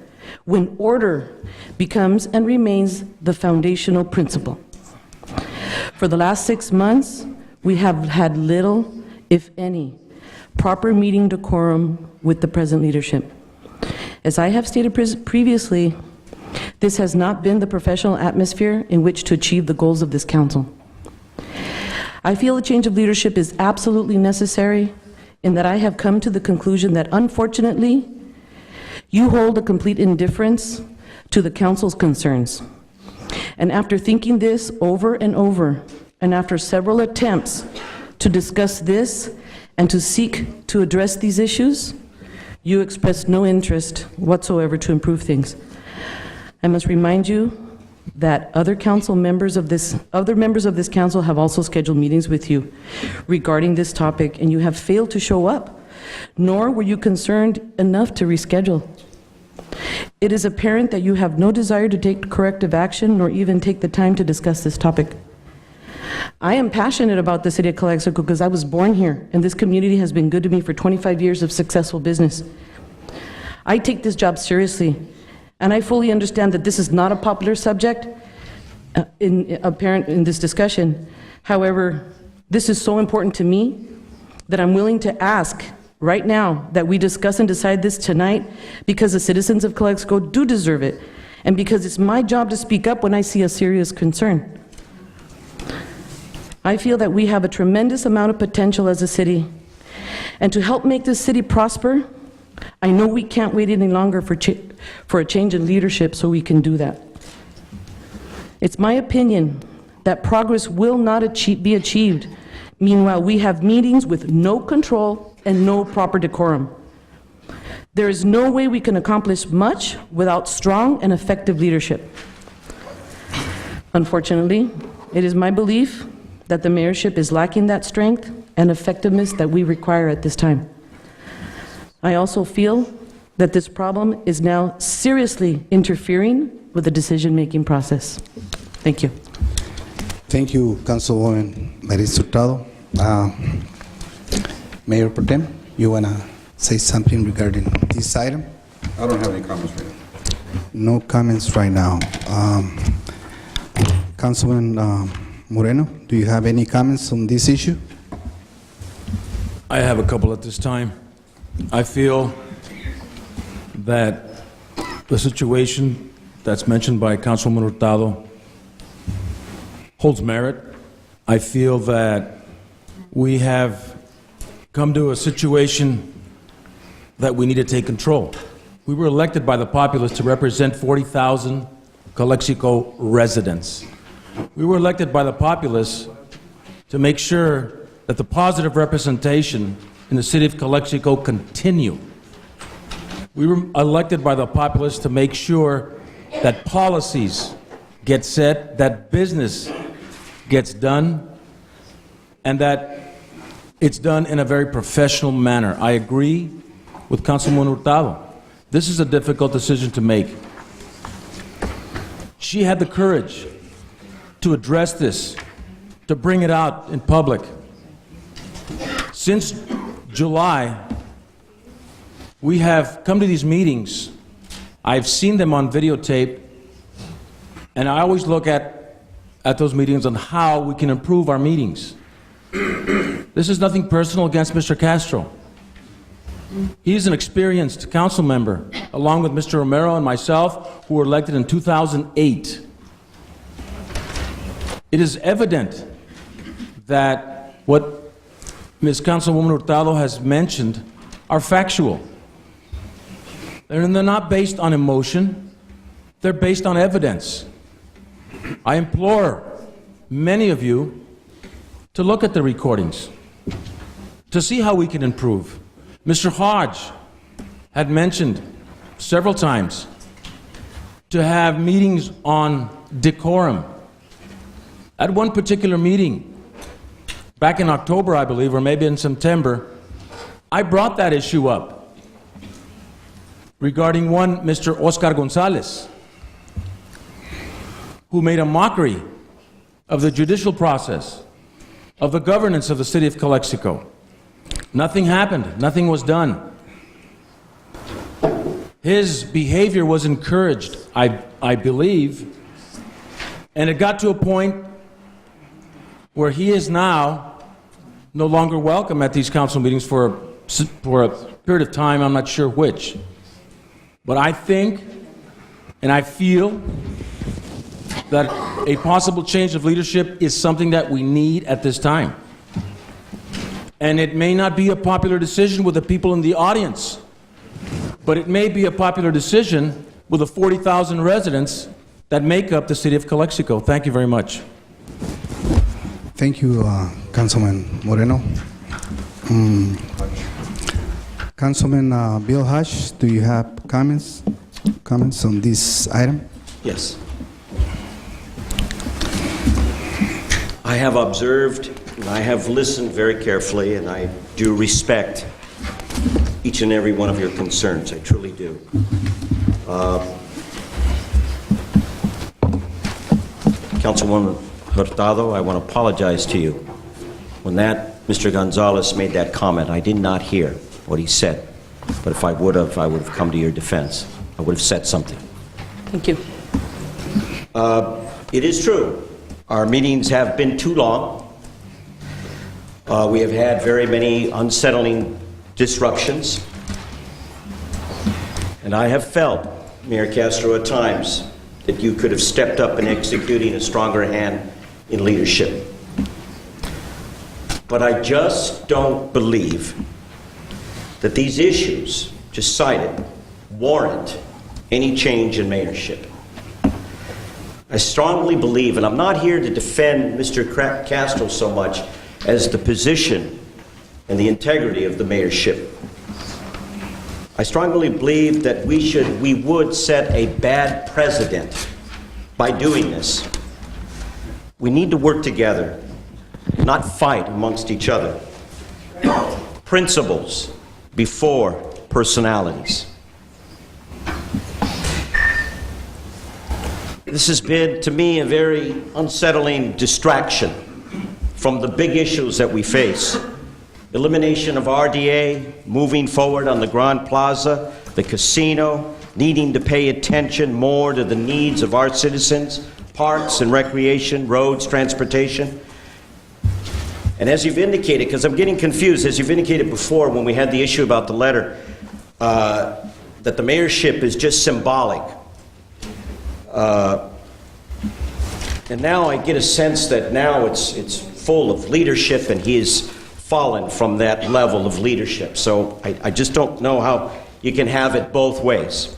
when order becomes and remains the foundational principle. For the last 6 months, we have had little, if any, proper meeting decorum with the present leadership. As I have stated previously, this has not been the professional atmosphere in which to achieve the goals of this council. I feel a change of leadership is absolutely necessary in that I have come to the conclusion that unfortunately, you hold a complete indifference to the council's concerns. And after thinking this over and over, and after several attempts to discuss this and to seek to address these issues, you expressed no interest whatsoever to improve things. I must remind you that other members of this council have also scheduled meetings with you regarding this topic, and you have failed to show up, nor were you concerned enough to reschedule. It is apparent that you have no desire to take corrective action nor even take the time to discuss this topic. I am passionate about the city of Calexico because I was born here, and this community has been good to me for 25 years of successful business. I take this job seriously, and I fully understand that this is not a popular subject apparent in this discussion. However, this is so important to me that I'm willing to ask right now that we discuss and decide this tonight because the citizens of Calexico do deserve it, and because it's my job to speak up when I see a serious concern. I feel that we have a tremendous amount of potential as a city, and to help make this city prosper, I know we can't wait any longer for a change in leadership so we can do that. It's my opinion that progress will not be achieved. Meanwhile, we have meetings with no control and no proper decorum. There is no way we can accomplish much without strong and effective leadership. Unfortunately, it is my belief that the mayorship is lacking that strength and effectiveness that we require at this time. I also feel that this problem is now seriously interfering with the decision-making process. Thank you. Thank you, Councilwoman Maris Hurtado. Mayor Pro Tem, you want to say something regarding this item? I don't have any comments right now. No comments right now. Councilman Moreno, do you have any comments on this issue? I have a couple at this time. I feel that the situation that's mentioned by Councilwoman Hurtado holds merit. I feel that we have come to a situation that we need to take control. We were elected by the populace to represent 40,000 Calexico residents. We were elected by the populace to make sure that the positive representation in the city of Calexico continue. We were elected by the populace to make sure that policies get set, that business gets done, and that it's done in a very professional manner. I agree with Councilwoman Hurtado. This is a difficult decision to make. She had the courage to address this, to bring it out in public. Since July, we have come to these meetings. I've seen them on videotape, and I always look at those meetings on how we can improve our meetings. This is nothing personal against Mr. Castro. He's an experienced council member, along with Mr. Romero and myself, who were elected in 2008. It is evident that what Ms. Councilwoman Hurtado has mentioned are factual. And they're not based on emotion, they're based on evidence. I implore many of you to look at the recordings, to see how we can improve. Mr. Hodge had mentioned several times to have meetings on decorum. At one particular meeting, back in October, I believe, or maybe in September, I brought that issue up regarding one Mr. Oscar Gonzalez, who made a mockery of the judicial process, of the governance of the city of Calexico. Nothing happened, nothing was done. His behavior was encouraged, I believe, and it got to a point where he is now no longer welcome at these council meetings for a period of time, I'm not sure which. But I think and I feel that a possible change of leadership is something that we need at this time. And it may not be a popular decision with the people in the audience, but it may be a popular decision with the 40,000 residents that make up the city of Calexico. Thank you very much. Thank you, Councilman Moreno. Councilman Bill Hush, do you have comments on this item? Yes. I have observed, and I have listened very carefully, and I do respect each and every one of your concerns. I truly do. Councilwoman Hurtado, I want to apologize to you. When Mr. Gonzalez made that comment, I did not hear what he said. But if I would have come to your defense. I would have said something. Thank you. It is true. Our meetings have been too long. We have had very many unsettling disruptions. And I have felt, Mayor Castro, at times that you could have stepped up in executing a stronger hand in leadership. But I just don't believe that these issues, just cited, warrant any change in mayorship. I strongly believe, and I'm not here to defend Mr. Castro so much as the position and the integrity of the mayorship. I strongly believe that we would set a bad precedent by doing this. We need to work together, not fight amongst each other. Principles before personalities. This has been, to me, a very unsettling distraction from the big issues that we face. Elimination of RDA, moving forward on the Grand Plaza, the casino, needing to pay attention more to the needs of our citizens, parks and recreation, roads, transportation. And as you've indicated, because I'm getting confused, as you've indicated before when we had the issue about the letter, that the mayorship is just symbolic. And now I get a sense that now it's full of leadership, and he has fallen from that level of leadership. So I just don't know how you can have it both ways.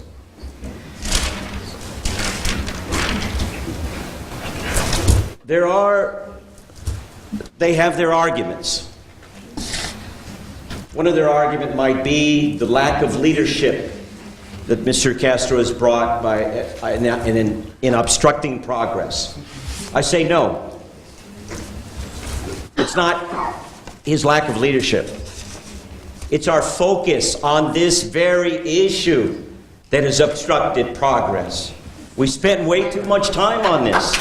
They have their arguments. One of their arguments might be the lack of leadership that Mr. Castro has brought in obstructing progress. I say no. It's not his lack of leadership. It's our focus on this very issue that has obstructed progress. We spent way too much time on this.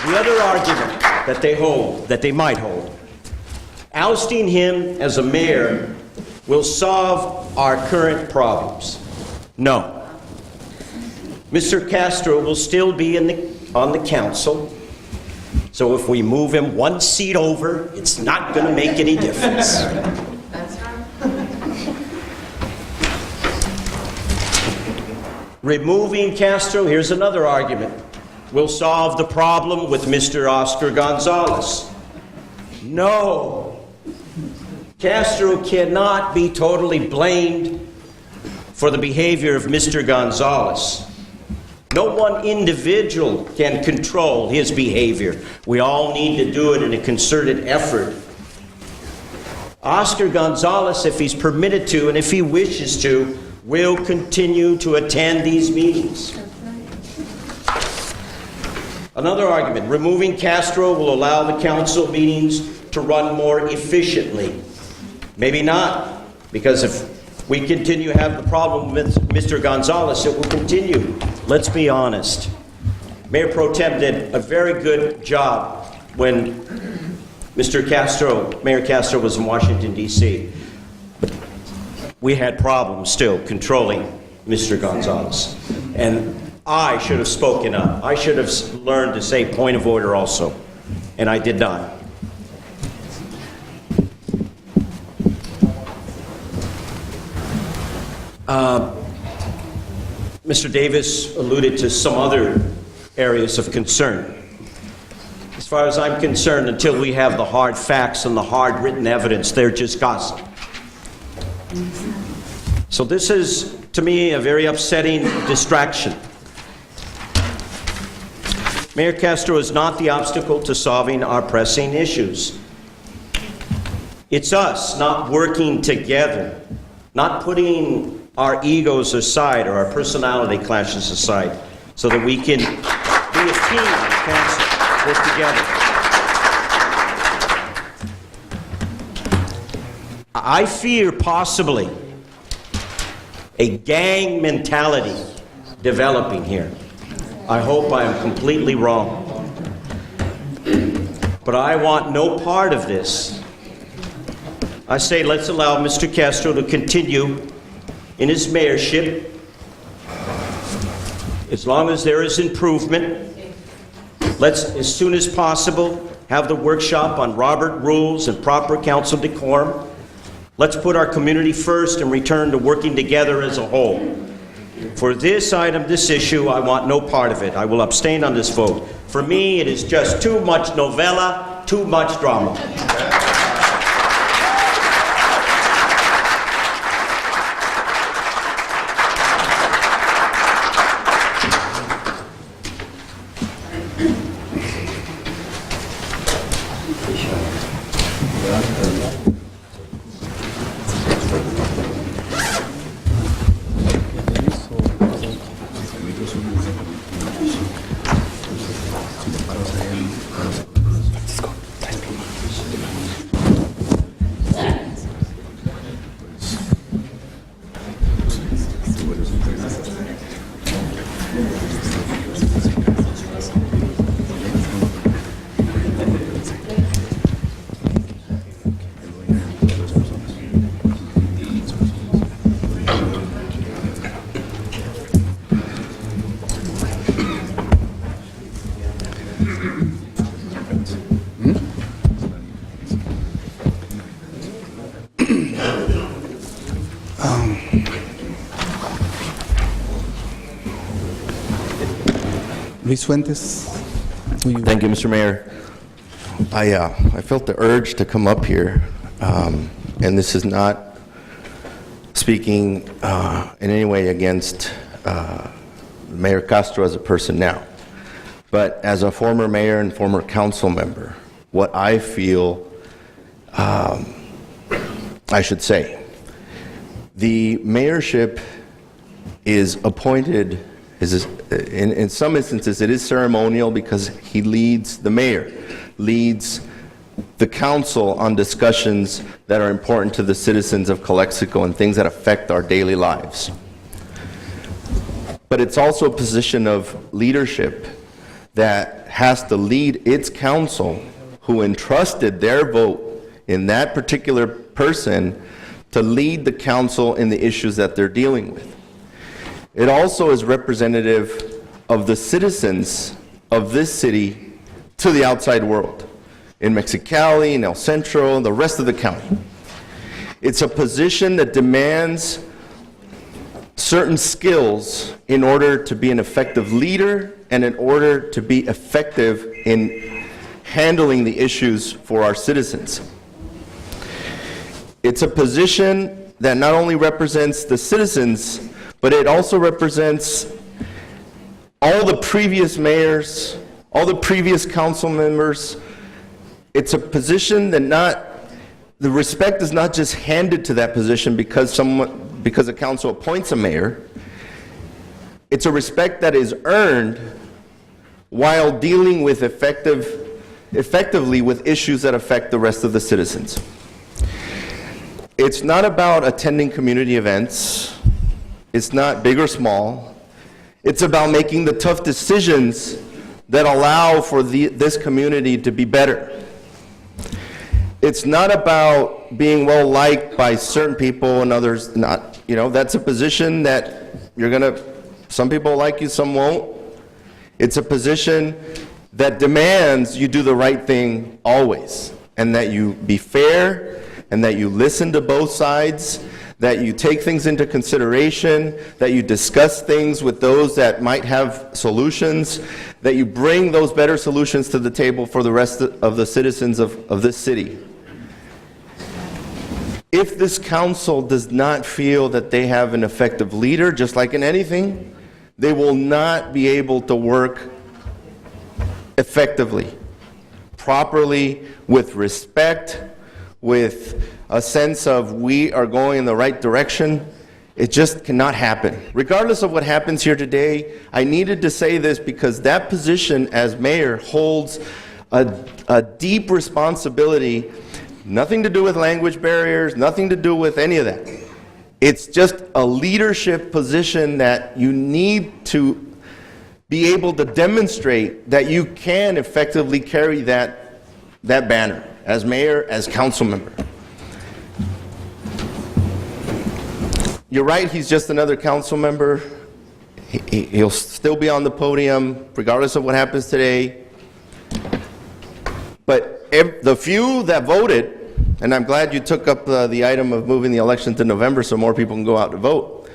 The other argument that they might hold, ousting him as a mayor will solve our current problems. No. Mr. Castro will still be on the council, so if we move him one seat over, it's not going to make any difference. Removing Castro, here's another argument, will solve the problem with Mr. Oscar Gonzalez. No. Castro cannot be totally blamed for the behavior of Mr. Gonzalez. No one individual can control his behavior. We all need to do it in a concerted effort. Oscar Gonzalez, if he's permitted to and if he wishes to, will continue to attend these meetings. Another argument, removing Castro will allow the council meetings to run more efficiently. Maybe not, because if we continue to have the problem with Mr. Gonzalez, it will continue. Let's be honest. Mayor Pro Tem did a very good job when Mayor Castro was in Washington, D.C. But we had problems still controlling Mr. Gonzalez. And I should have spoken up. I should have learned to say point of order also, and I did not. Mr. Davis alluded to some other areas of concern. As far as I'm concerned, until we have the hard facts and the hard written evidence, they're just gossip. So this is, to me, a very upsetting distraction. Mayor Castro is not the obstacle to solving our pressing issues. It's us not working together, not putting our egos aside or our personality clashes aside so that we can be a team and council, work together. I fear possibly a gang mentality developing here. I hope I am completely wrong. But I want no part of this. I say let's allow Mr. Castro to continue in his mayorship as long as there is improvement. Let's, as soon as possible, have the workshop on Robert rules and proper council decorum. Let's put our community first and return to working together as a whole. For this item, this issue, I want no part of it. I will abstain on this vote. For me, it is just too much novella, too much drama. Luis Fuentes. Thank you, Mr. Mayor. I felt the urge to come up here and this is not speaking in any way against Mayor Castro as a person now, but as a former mayor and former council member, what I feel I should say. The mayorship is appointed, in some instances it is ceremonial because he leads, the mayor leads the council on discussions that are important to the citizens of Calexico and things that affect our daily lives. But it's also a position of leadership that has to lead its council, who entrusted their vote in that particular person to lead the council in the issues that they're dealing with. It also is representative of the citizens of this city to the outside world, in Mexicali, in El Centro, and the rest of the county. It's a position that demands certain skills in order to be an effective leader and in order to be effective in handling the issues for our citizens. It's a position that not only represents the citizens, but it also represents all the previous mayors, all the previous council members. It's a position that the respect is not just handed to that position because the council appoints a mayor. It's a respect that is earned while dealing with effectively with issues that affect the rest of the citizens. It's not about attending community events. It's not big or small. It's about making the tough decisions that allow for this community to be better. It's not about being well liked by certain people and others not. You know, that's a position that some people like you, some won't. It's a position that demands you do the right thing always, and that you be fair, and that you listen to both sides, that you take things into consideration, that you discuss things with those that might have solutions, that you bring those better solutions to the table for the rest of the citizens of this city. If this council does not feel that they have an effective leader, just like in anything, they will not be able to work effectively, properly, with respect, with a sense of we are going in the right direction. It just cannot happen. Regardless of what happens here today, I needed to say this because that position as mayor holds a deep responsibility, nothing to do with language barriers, nothing to do with any of that. It's just a leadership position that you need to be able to demonstrate that you can effectively carry that banner as mayor, as council member. You're right, he's just another council member. He'll still be on the podium regardless of what happens today. But the few that voted, and I'm glad you took up the item of moving the election to November so more people can go out to vote.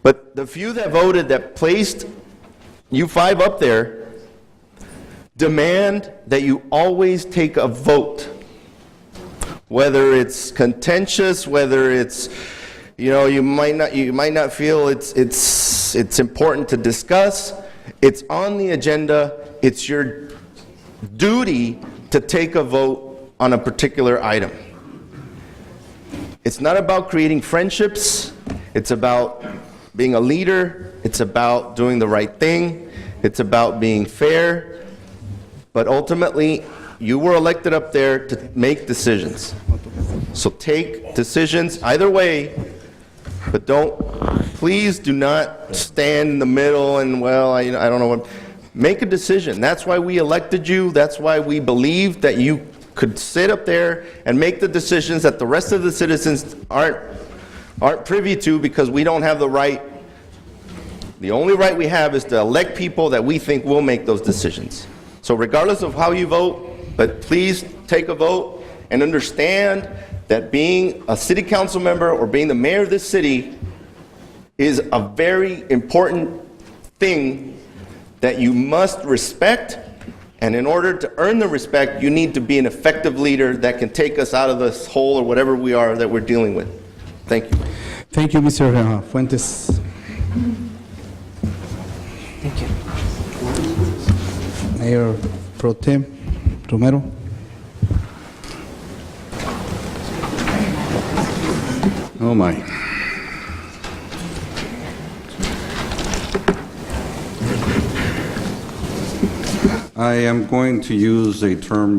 But the few that voted that placed you five up there demand that you always take a vote. Whether it's contentious, whether it's, you might not feel it's important to discuss. It's on the agenda. It's your duty to take a vote on a particular item. It's not about creating friendships. It's about being a leader. It's about doing the right thing. It's about being fair. But ultimately, you were elected up there to make decisions. So take decisions either way, but please do not stand in the middle and, I don't know what. Make a decision. That's why we elected you. That's why we believed that you could sit up there and make the decisions that the rest of the citizens aren't privy to, because we don't have the right. The only right we have is to elect people that we think will make those decisions. So regardless of how you vote, but please take a vote and understand that being a city council member or being the mayor of this city is a very important thing that you must respect And in order to earn the respect, you need to be an effective leader that can take us out of this hole or whatever we are that we're dealing with. Thank you. Thank you, Mr. Fuentes. Thank you. Mayor Pro Tem Romero. Oh, my. I am going to use a term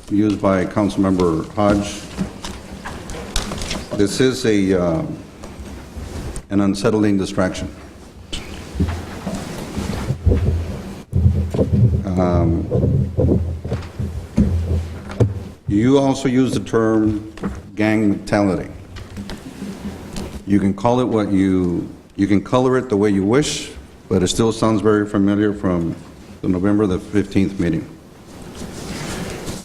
used by Councilmember Hodge. This is an unsettling distraction. You also use the term gang mentality. You can call it what you can color it the way you wish, but it still sounds very familiar from the November the 15th meeting.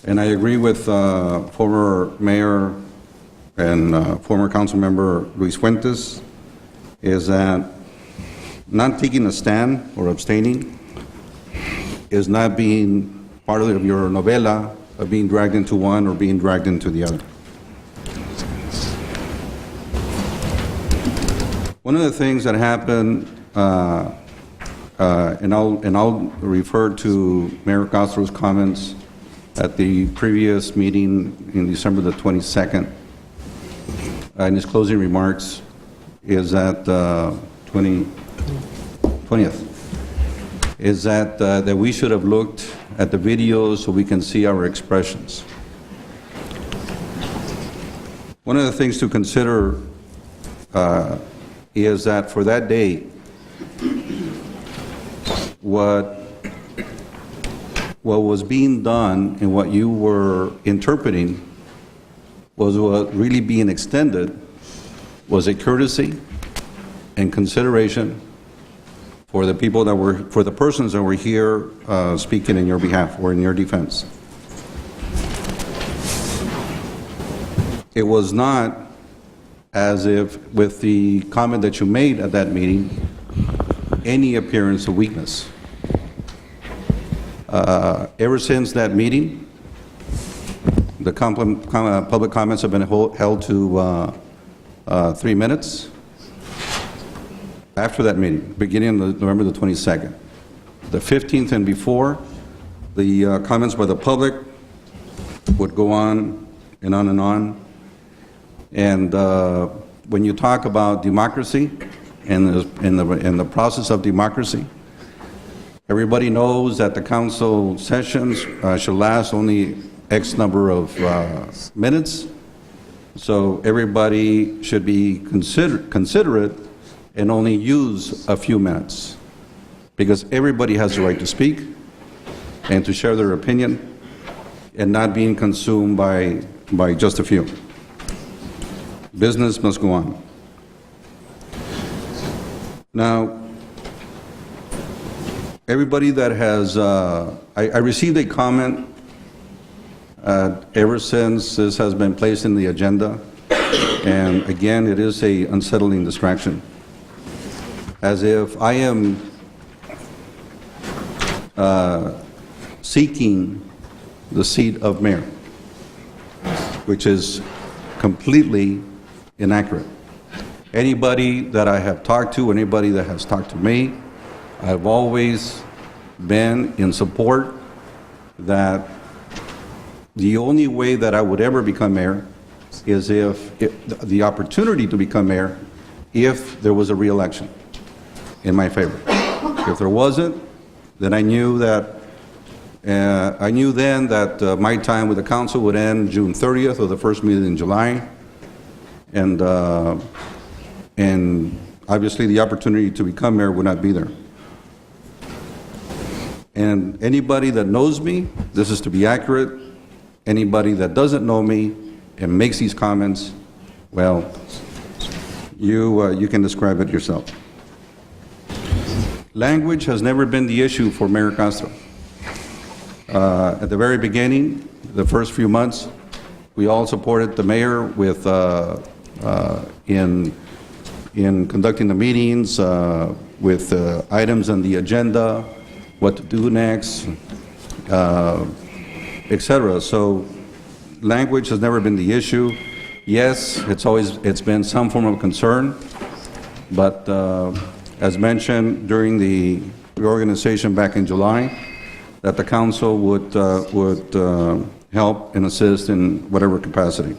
And I agree with former Mayor and former Council Member Luis Fuentes, is that not taking a stand or abstaining is not being part of your novela of being dragged into one or being dragged into the other. One of the things that happened, and I'll refer to Mayor Castro's comments at the previous meeting in December the 22nd, in his closing remarks, is that 20th, is that we should have looked at the videos so we can see our expressions. One of the things to consider is that for that day, what was being done and what you were interpreting was what really being extended was a courtesy and consideration for the people that were, for the persons that were here speaking in your behalf or in your defense. It was not as if, with the comment that you made at that meeting, any appearance of weakness. Ever since that meeting, the public comments have been held to 3 minutes. After that meeting, beginning on November the 22nd, the 15th and before, the comments by the public would go on and on and on. And when you talk about democracy and the process of democracy, everybody knows that the council sessions should last only X number of minutes. So everybody should be considerate and only use a few minutes, because everybody has the right to speak and to share their opinion and not being consumed by just a few. Business must go on. Now, everybody that has, I received a comment ever since this has been placed in the agenda, and again, it is a unsettling distraction. As if I am seeking the seat of mayor, which is completely inaccurate. Anybody that I have talked to, anybody that has talked to me, I've always been in support that the only way that I would ever become mayor is if the opportunity to become mayor, if there was a re-election in my favor. If there wasn't, then I knew then that my time with the council would end June 30th or the first meeting in July, and obviously the opportunity to become mayor would not be there. And anybody that knows me, this is to be accurate. Anybody that doesn't know me and makes these comments, well, you can describe it yourself. Language has never been the issue for Mayor Castro. At the very beginning, the first few months, we all supported the mayor with in conducting the meetings, with items on the agenda, what to do next, etc. So language has never been the issue. Yes, it's been some form of concern, but as mentioned during the reorganization back in July, that the council would help and assist in whatever capacity,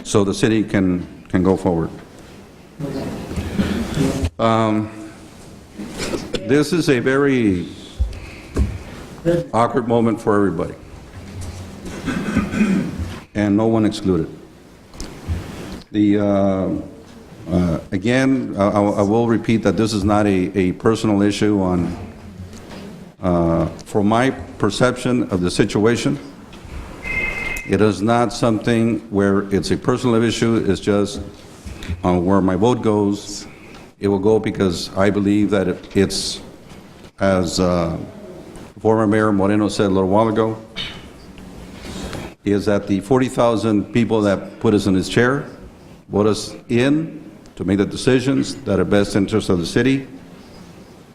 so the city can go forward. This is a very awkward moment for everybody, and no one excluded. Again, I will repeat that this is not a personal issue from my perception of the situation. It is not something where it's a personal issue. It's just where my vote goes. It will go because I believe that it's, as former Mayor Moreno said a little while ago, is that the 40,000 people that put us in his chair vote us in to make the decisions that are best interest of the city.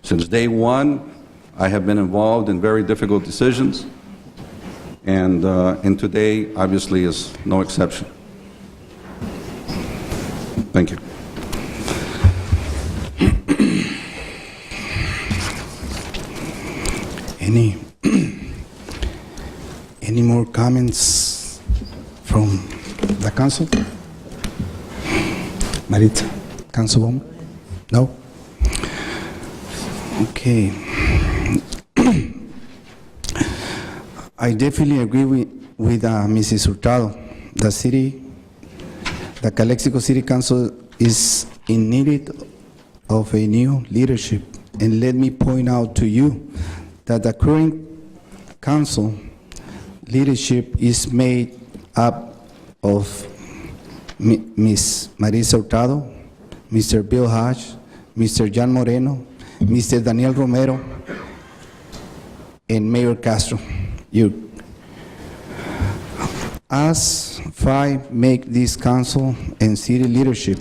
Since day one, I have been involved in very difficult decisions, and today obviously is no exception. Thank you. Any more comments from the council? Maritza, Councilwoman? No? Okay. I definitely agree with Mrs. Hurtado. The Calexico City Council is in need of a new leadership. And let me point out to you that the current council leadership is made up of Ms. Marisa Hurtado, Mr. Bill Hodge, Mr. John Moreno, Mr. Daniel Romero, and Mayor Castro. As five make this council and city leadership,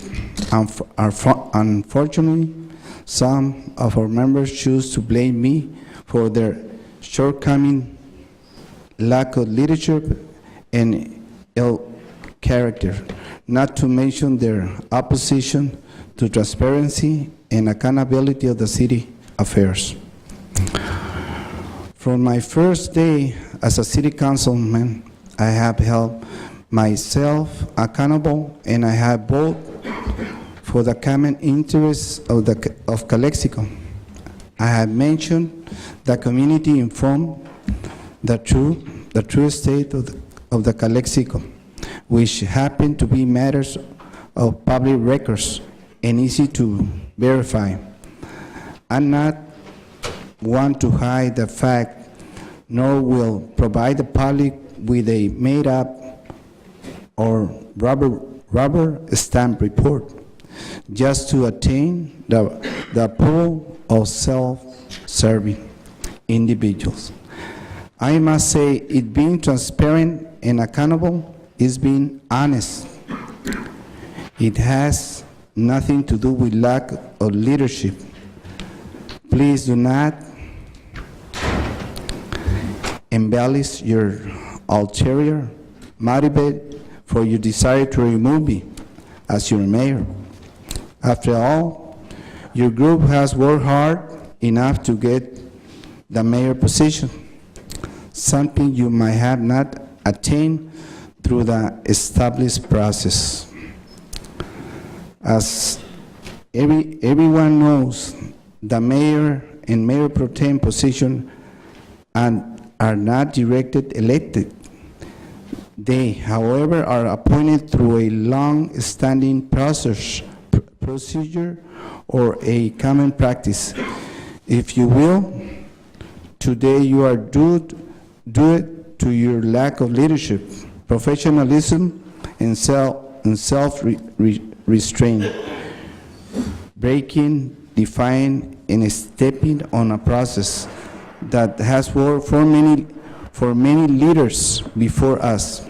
unfortunately, some of our members choose to blame me for their shortcoming, lack of leadership, and ill character, not to mention their opposition to transparency and accountability of the city affairs. From my first day as a city councilman, I have held myself accountable, and I have voted for the common interests of Calexico. I have mentioned the community informed the true state of the Calexico, which happen to be matters of public records and easy to verify. I'm not one to hide the fact, nor will provide the public with a made-up or rubber stamp report just to attain the approval of self-serving individuals. I must say, it being transparent and accountable is being honest. It has nothing to do with lack of leadership. Please do not embellish your ulterior motive for your desire to remove me as your mayor. After all, your group has worked hard enough to get the mayor position, something you might have not attained through the established process. As everyone knows, the mayor and mayor pro tem position are not directed elected. They, however, are appointed through a long-standing procedure or a common practice. If you will, today you are due it to your lack of leadership, professionalism, and self-restraint, breaking, defying, and stepping on a process that has worked for many leaders before us.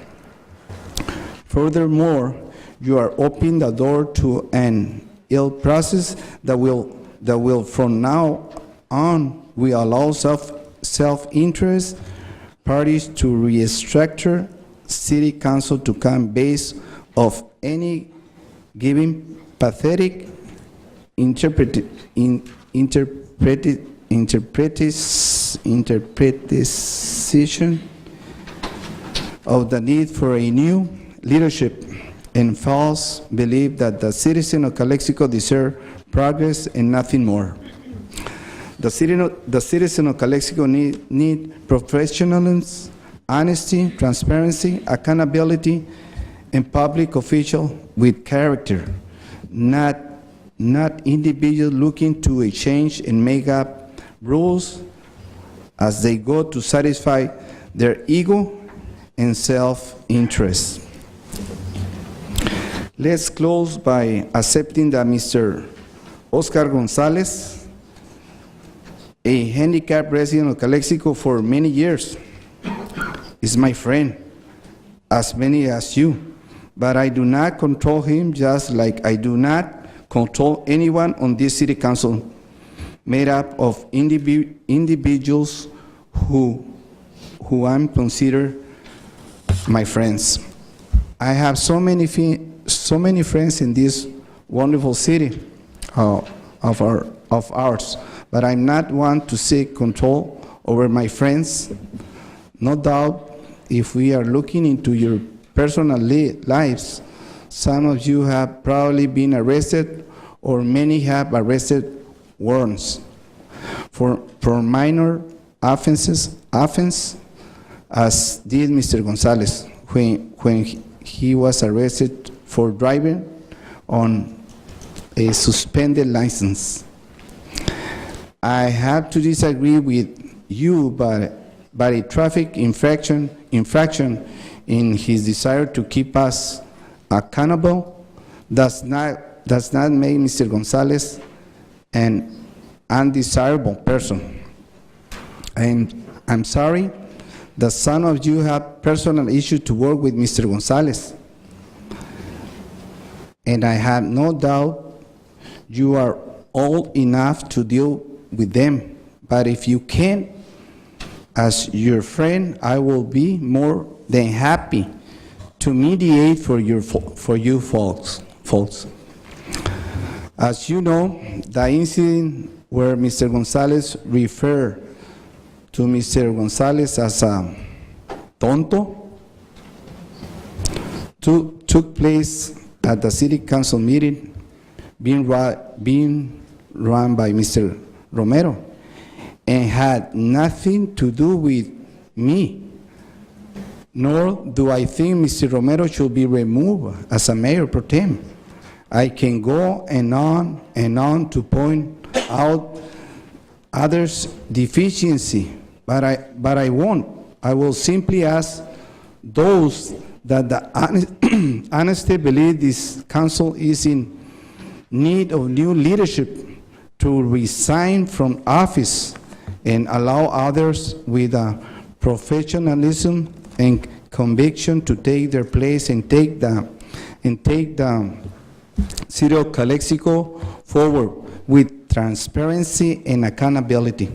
Furthermore, you are opening the door to an ill process that will from now on will allow self-interest, parties to restructure city council to come based of any given pathetic interpretation of the need for a new leadership and false belief that the citizens of Calexico deserve progress and nothing more. The citizens of Calexico need professionalism, honesty, transparency, accountability, and public official with character, not individuals looking to change and make up rules as they go to satisfy their ego and self-interest. Let's close by accepting that Mr. Oscar Gonzalez, a handicapped resident of Calexico for many years, is my friend, as many as you, but I do not control him just like I do not control anyone on this city council made up of individuals who I'm considered my friends. I have so many friends in this wonderful city of ours, but I'm not one to seek control over my friends. No doubt, if we are looking into your personal lives, some of you have probably been arrested, or many have arrested warrants for minor offense, as did Mr. Gonzalez when he was arrested for driving on a suspended license. I have to disagree with you, but a traffic infraction in his desire to keep us accountable does not make Mr. Gonzalez an undesirable person. I'm sorry that some of you have personal issues to work with Mr. Gonzalez, and I have no doubt you are old enough to deal with them. But if you can't, as your friend, I will be more than happy to mediate for you folks. As you know, the incident where Mr. Gonzalez referred to Mr. Gonzalez as a tonto took place at the city council meeting being run by Mr. Romero and had nothing to do with me. Nor do I think Mr. Romero should be removed as a mayor pro tem. I can go and on to point out others' deficiency, but I won't. I will simply ask those that honestly believe this council is in need of new leadership to resign from office and allow others with professionalism and conviction to take their place and take the city of Calexico forward with transparency and accountability.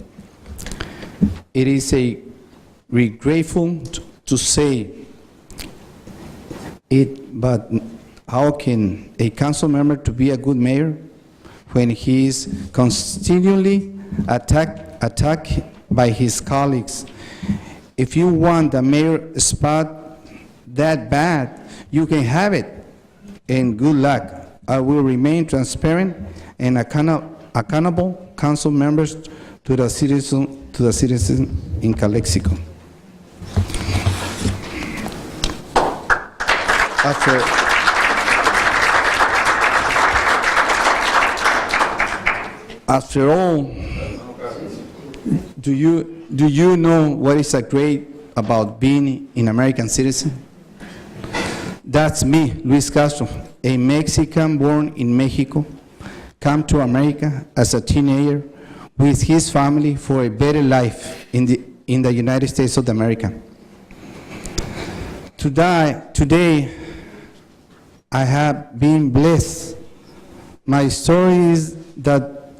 It is regretful to say it, but how can a council member to be a good mayor when he is continually attacked by his colleagues? If you want the mayor spot that bad, you can have it, and good luck. I will remain transparent and accountable council members to the citizen in Calexico. After all, do you know what is great about being an American citizen? That's me, Luis Castro, a Mexican born in Mexico, come to America as a teenager with his family for a better life in the United States of America. Today, I have been blessed. My story is that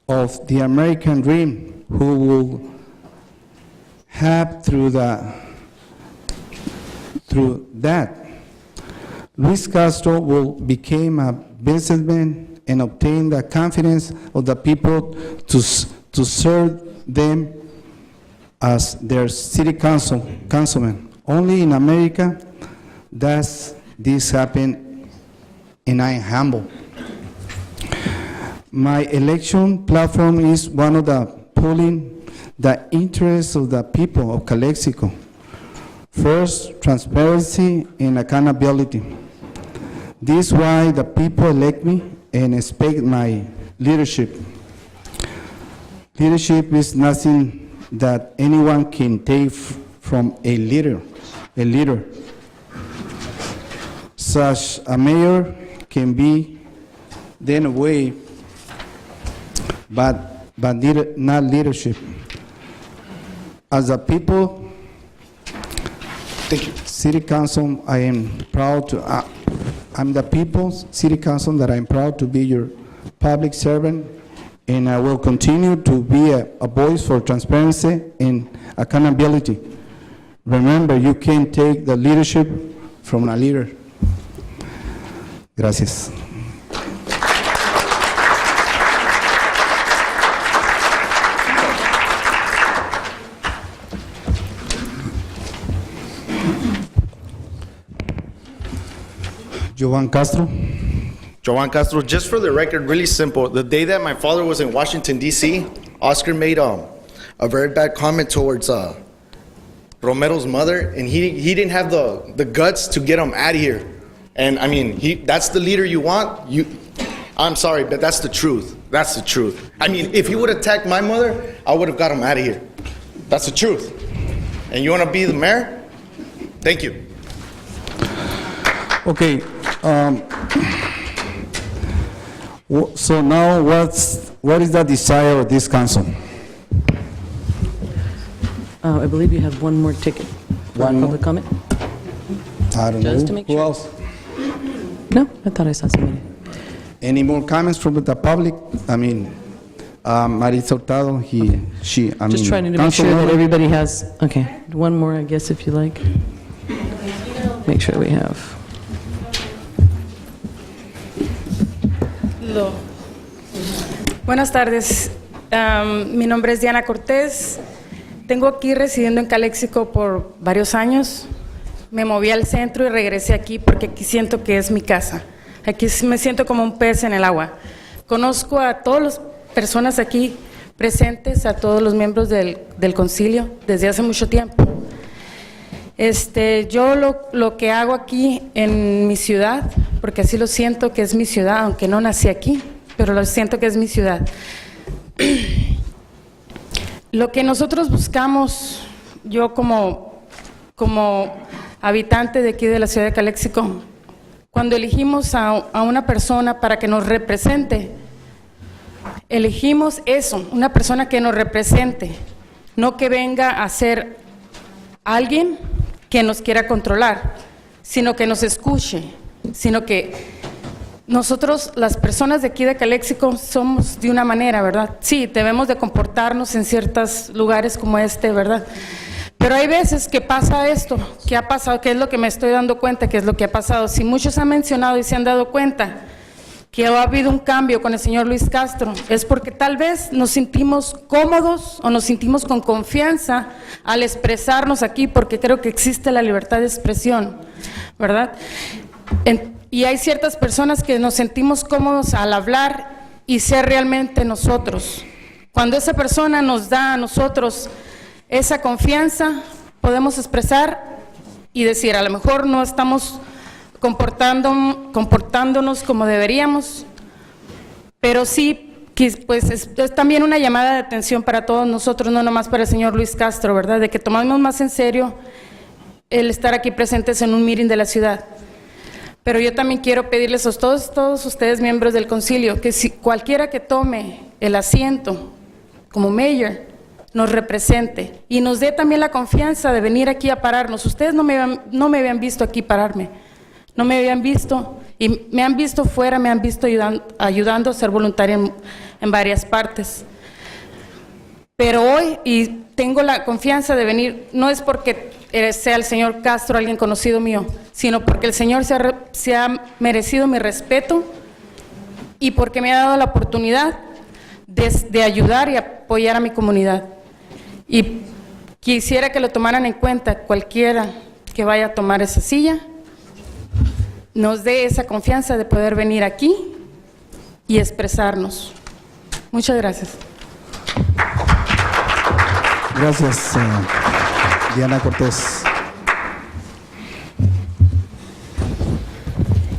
of the American dream, who will have through that, Luis Castro will become a businessman and obtain the confidence of the people to serve them as their city councilman. Only in America does this happen, and I am humble. My election platform is one of the pulling the interests of the people of Calexico. First, transparency and accountability. This is why the people elect me and expect my leadership. Leadership is nothing that anyone can take from a leader. Such a mayor can be then away, but not leadership. As a people, City Council, I am proud to, I'm the people's City Council that I'm proud to be your public servant, and I will continue to be a voice for transparency and accountability. Remember, you can't take the leadership from a leader. Gracias. Jovan Castro. Jovan Castro, just for the record, really simple. The day that my father was in Washington, D.C., Oscar made a very bad comment towards Romero's mother, and he didn't have the guts to get him out of here. And I mean, that's the leader you want? I'm sorry, but that's the truth. That's the truth. I mean, if he would attack my mother, I would have got him out of here. That's the truth. And you want to be the mayor? Thank you. Okay. So now what is the desire of this council? I believe you have one more ticket. One more? Public comment? I don't Just know. to make Who sure. else? No, I thought I saw somebody. Any more comments from the public? I mean, Maritza Hurtado, Just trying to make sure that everybody has, okay, one more, I guess, if you like. Make sure we have. Buenas tardes. Mi nombre es Diana Cortés. Tengo aquí residiendo en Calexico por varios años. Me moví al centro y regresé aquí porque aquí siento que es mi casa. Aquí me siento como un pez en el agua. Conozco a todas las personas aquí presentes, a todos los miembros del concilio desde hace mucho tiempo. Yo lo que hago aquí en mi ciudad, porque así lo siento que es mi ciudad, aunque no nací aquí, pero lo siento que es mi ciudad. Lo que nosotros buscamos, yo como habitante de aquí de la ciudad de Calexico, cuando elegimos a una persona para que nos represente, elegimos eso, una persona que nos represente, no que venga a ser alguien que nos quiera controlar, sino que nos escuche, sino que nosotros, las personas de aquí de Calexico, somos de una manera, ¿verdad? Sí, debemos de comportarnos en ciertos lugares como este, ¿verdad? Pero hay veces que pasa esto, que ha pasado, que es lo que me estoy dando cuenta, que es lo que ha pasado. Si muchos han mencionado y se han dado cuenta que ha habido un cambio con el señor Luis Castro, es porque tal vez nos sentimos cómodos o nos sentimos con confianza al expresarnos aquí, porque creo que existe la libertad de expresión, ¿verdad? Y hay ciertas personas que nos sentimos cómodos al hablar y ser realmente nosotros. Cuando esa persona nos da a nosotros esa confianza, podemos expresar y decir, a lo mejor no estamos comportándonos como deberíamos, pero sí, pues es también una llamada de atención para todos nosotros, no nomás para el señor Luis Castro, ¿verdad? De que tomamos más en serio el estar aquí presentes en un meeting de la ciudad. Pero yo también quiero pedirles a todos ustedes, miembros del concilio, que si cualquiera que tome el asiento como mayor, nos represente y nos dé también la confianza de venir aquí a pararnos. Ustedes no me habían visto aquí pararme, no me habían visto, y me han visto fuera, me han visto ayudando a ser voluntaria en varias partes. Pero hoy, y tengo la confianza de venir, no es porque sea el señor Castro alguien conocido mío, sino porque el señor se ha merecido mi respeto y porque me ha dado la oportunidad de ayudar y apoyar a mi comunidad. Y quisiera que lo tomaran en cuenta cualquiera que vaya a tomar esa silla, nos dé esa confianza de poder venir aquí y expresarnos. Muchas gracias. Gracias, Diana Cortés.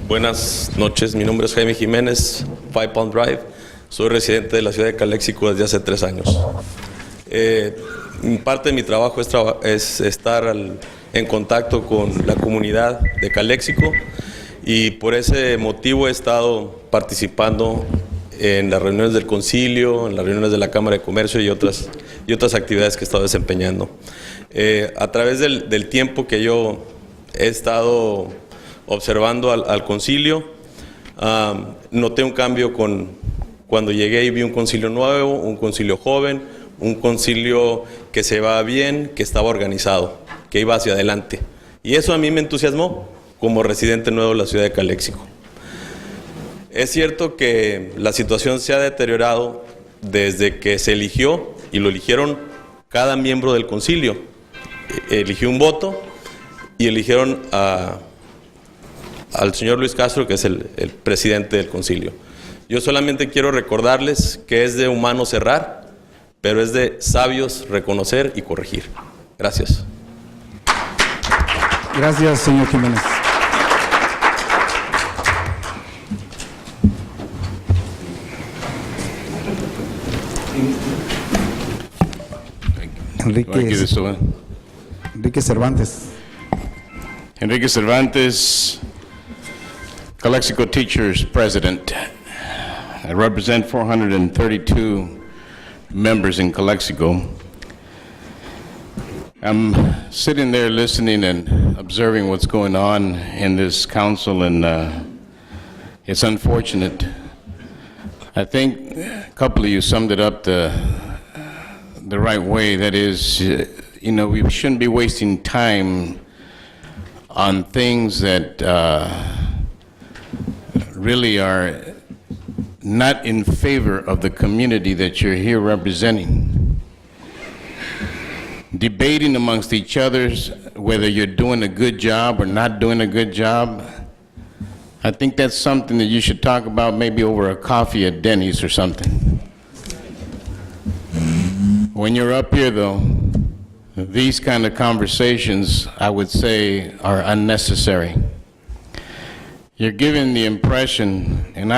Buenas noches, mi nombre es Jaime Jiménez, Five Pound Drive. Soy residente de la ciudad de Calexico desde hace 3 años. Parte de mi trabajo es estar en contacto con la comunidad de Calexico y por ese motivo he estado participando en las reuniones del concilio, en las reuniones de la Cámara de Comercio y otras actividades que he estado desempeñando. A través del tiempo que yo he estado observando al concilio, noté un cambio cuando llegué y vi un concilio nuevo, un concilio joven, un concilio que se va bien, que estaba organizado, que iba hacia adelante. Y eso a mí me entusiasmó como residente nuevo de la ciudad de Calexico. Es cierto que la situación se ha deteriorado desde que se eligió, y lo eligieron cada miembro del concilio. Eligió un voto y eligieron al señor Luis Castro, que es el presidente del concilio. Yo solamente quiero recordarles que es de humanos errar, pero es de sabios reconocer y corregir. Gracias. Gracias, señor Jiménez. Enrique Cervantes. Enrique Cervantes, Calexico Teachers President. I represent 432 members in Calexico. I'm sitting there listening and observing what's going on in this council, and it's unfortunate. I think a couple of you summed it up the right way. That is, we shouldn't be wasting time on things that really are not in favor of the community that you're here representing. Debating amongst each other whether you're doing a good job or not doing a good job, I think that's something that you should talk about maybe over a coffee at Denny's or something. When you're up here, though, these kind of conversations, I would say, are unnecessary. You're giving the impression, and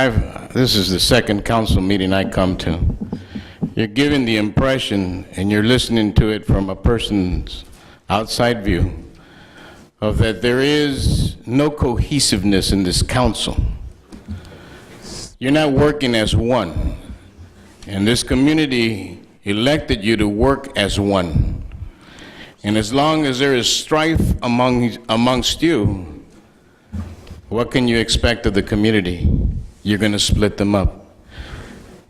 this is the second council meeting I come to, you're giving the impression, and you're listening to it from a person's outside view, of that there is no cohesiveness in this council. You're not working as one, and this community elected you to work as one. And as long as there is strife amongst you, what can you expect of the community? You're going to split them up.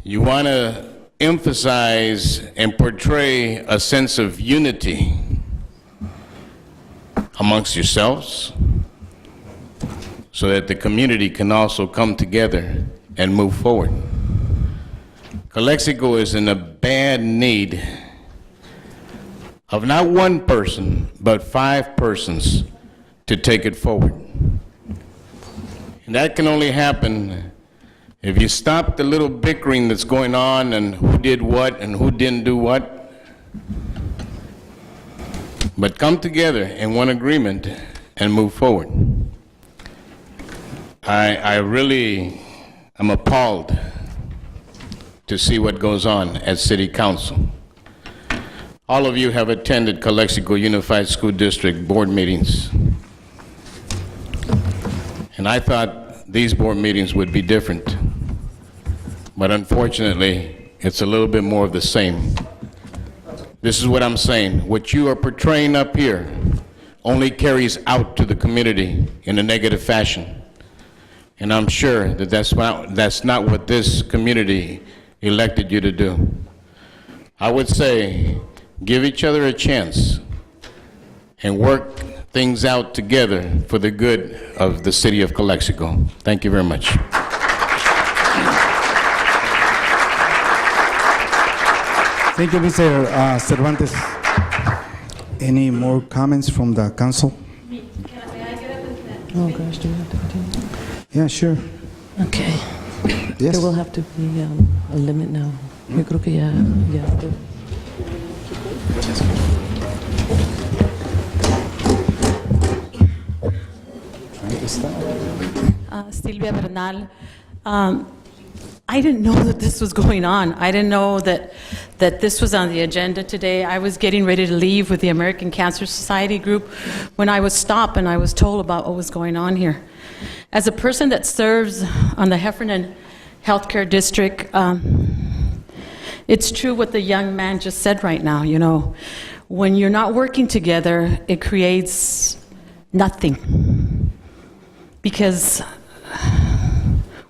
You want to emphasize and portray a sense of unity amongst yourselves so that the community can also come together and move forward. Calexico is in a bad need of not one person, but 5 persons to take it forward. And that can only happen if you stop the little bickering that's going on and who did what and who didn't do what, but come together in one agreement and move forward. I really am appalled to see what goes on at City Council. All of you have attended Calexico Unified School District board meetings. And I thought these board meetings would be different. But unfortunately, it's a little bit more of the same. This is what I'm saying. What you are portraying up here only carries out to the community in a negative fashion. And I'm sure that that's not what this community elected you to do. I would say give each other a chance and work things out together for the good of the city of Calexico. Thank you very much. Thank you, Mr. Cervantes. Any more comments from the council? Oh, gosh, do we have to continue? Yeah, sure. Okay. Yes. There will have to be a limit now. Yo creo que ya. Silvia Bernal. I didn't know that this was going on. I didn't know that this was on the agenda today. I was getting ready to leave with the American Cancer Society group when I was stopped and I was told about what was going on here. As a person that serves on the Heffernan Healthcare District, it's true what the young man just said right now. You know, when you're not working together, it creates nothing. Because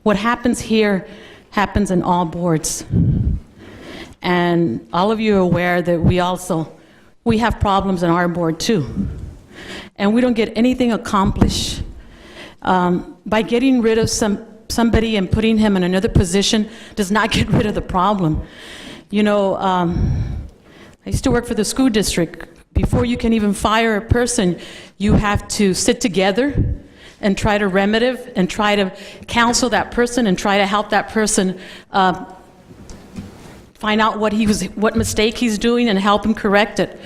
what happens here happens in all boards. And all of you are aware that we have problems in our board too. And we don't get anything accomplished. By getting rid of somebody and putting him in another position does not get rid of the problem. You know, I used to work for the school district. Before you can even fire a person, you have to sit together and try to remedy and try to counsel that person and try to help that person find out what mistake he's doing and help him correct it.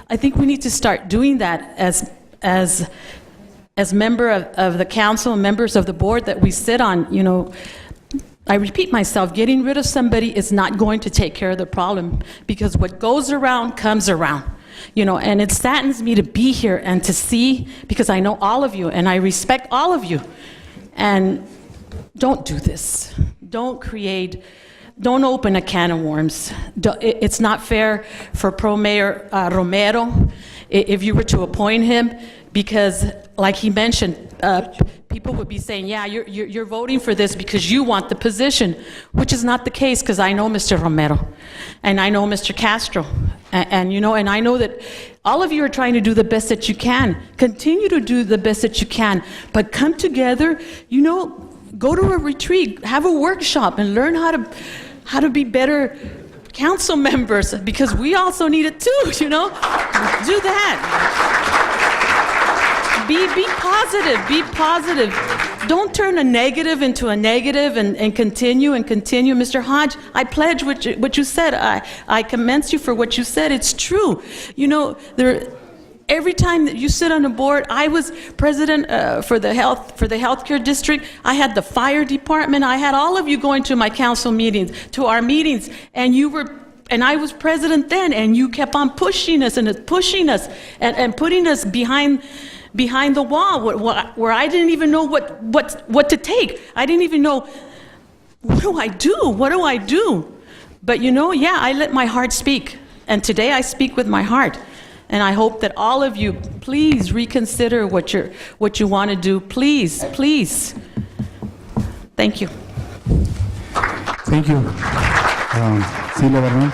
I think we need to start doing that as member of the council and members of the board that we sit on. You know, I repeat myself, getting rid of somebody is not going to take care of the problem, because what goes around comes around. You know, and it saddens me to be here and to see, because I know all of you and I respect all of you. And don't do this. Don't open a can of worms. It's not fair for Pro Mayor Romero if you were to appoint him, because like he mentioned, people would be saying, yeah, you're voting for this because you want the position, which is not the case, because I know Mr. Romero and I know Mr. Castro, and you know, and I know that all of you are trying to do the best that you can. Continue to do the best that you can, but come together, you know, go to a retreat, have a workshop and learn how to be better council members, because we also need it too, you know. Do that. Be positive, be positive. Don't turn a negative into a negative and continue and continue. Mr. Hodge, I pledge what you said. I commend you for what you said. It's true. You know, every time that you sit on a board, I was president for the healthcare district. I had the fire department. I had all of you going to my council meetings, to our meetings, and I was president then, and you kept on pushing us and putting us behind the wall, where I didn't even know what to take. I didn't even know, what do I do? But you know, yeah, I let my heart speak. And today I speak with my heart. And I hope that all of you, please reconsider what you want to do. Please, please. Thank you. Thank you. Silvia Bernal.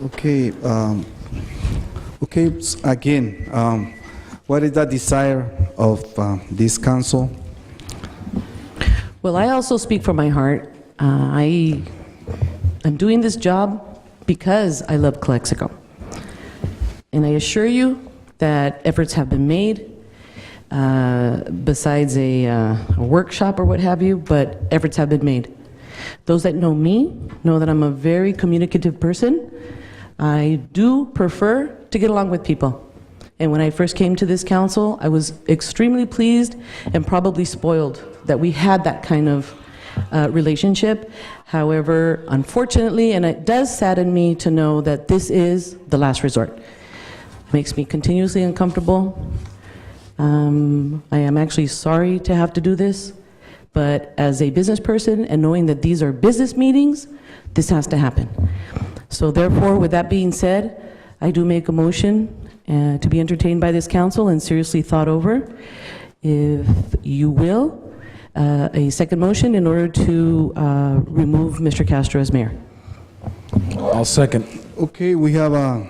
Okay. Okay, again, what is the desire of this council? Well, I also speak from my heart. I'm doing this job because I love Calexico. And I assure you that efforts have been made, besides a workshop or what have you, but efforts have been made. Those that know me know that I'm a very communicative person. I do prefer to get along with people. And when I first came to this council, I was extremely pleased and probably spoiled that we had that kind of relationship. However, unfortunately, and it does sadden me to know that this is the last resort. It makes me continuously uncomfortable. I am actually sorry to have to do this, but as a business person and knowing that these are business meetings, this has to happen. So therefore, with that being said, I do make a motion to be entertained by this council and seriously thought over, if you will, a second motion in order to remove Mr. Castro as mayor. I'll second. Okay, we have a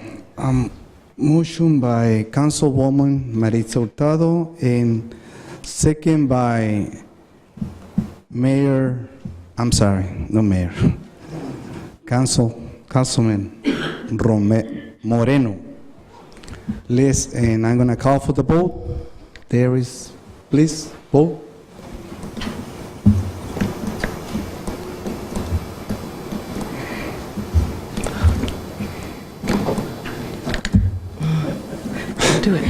motion by Councilwoman Maritza Hurtado and second by Councilman Moreno. And I'm going to call for the vote. There is, please, vote. Do it.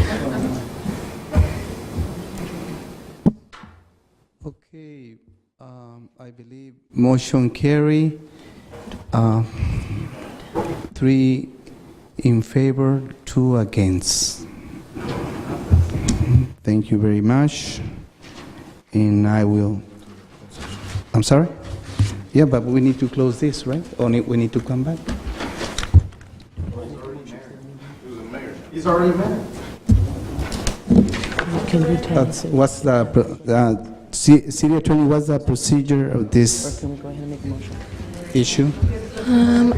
Okay, I believe motion carry. 3 in favor, 2 against. Thank you very much. And I'm sorry? Yeah, but we need to close this, right? Or we need to come back? He's already mayor. What's the city attorney? What's the procedure of this Can we go ahead and make a motion? issue?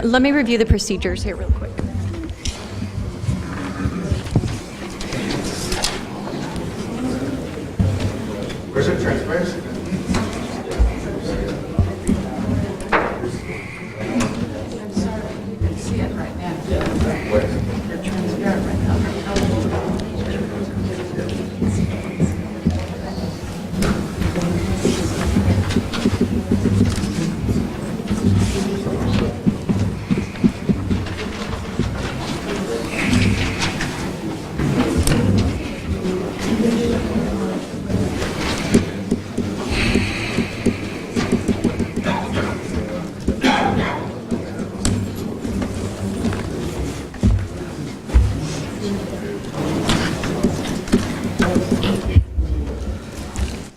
Let me review the procedures here real quick. Where's the transparency?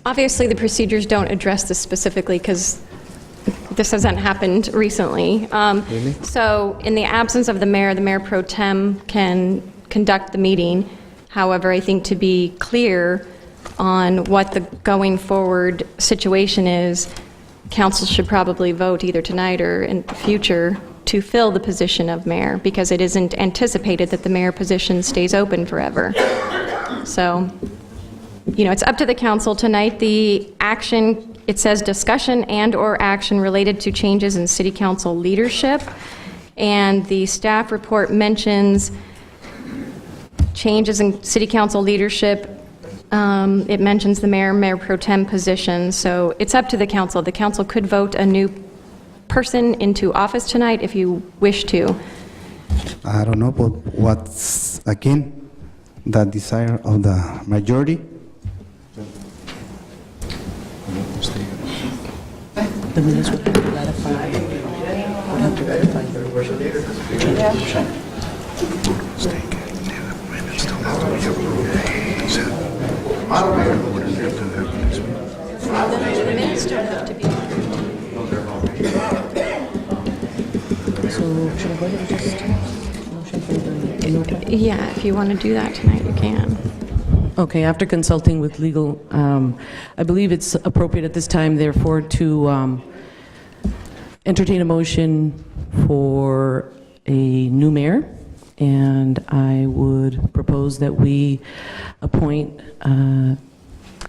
Obviously, the procedures don't address this specifically because this hasn't happened recently. So in the absence of the mayor pro tem can conduct the meeting. However, I think to be clear on what the going forward situation is, council should probably vote either tonight or in the future to fill the position of mayor, because it isn't anticipated that the mayor position stays open forever. So, you know, it's up to the council tonight. The action, it says discussion and/or action related to changes in city council leadership, and the staff report mentions changes in city council leadership. It mentions the mayor pro tem position, so it's up to the council. The council could vote a new person into office tonight if you wish to. I don't know, but what's, again, the desire of the majority? The minutes would have to ratify. Would have to ratify The minutes don't have to be. So should I go ahead and just motion for the no time? Yeah, if you want to do that tonight, you can. Okay, after consulting with legal, I believe it's appropriate at this time, therefore, to entertain a motion for a new mayor, and I would propose that we appoint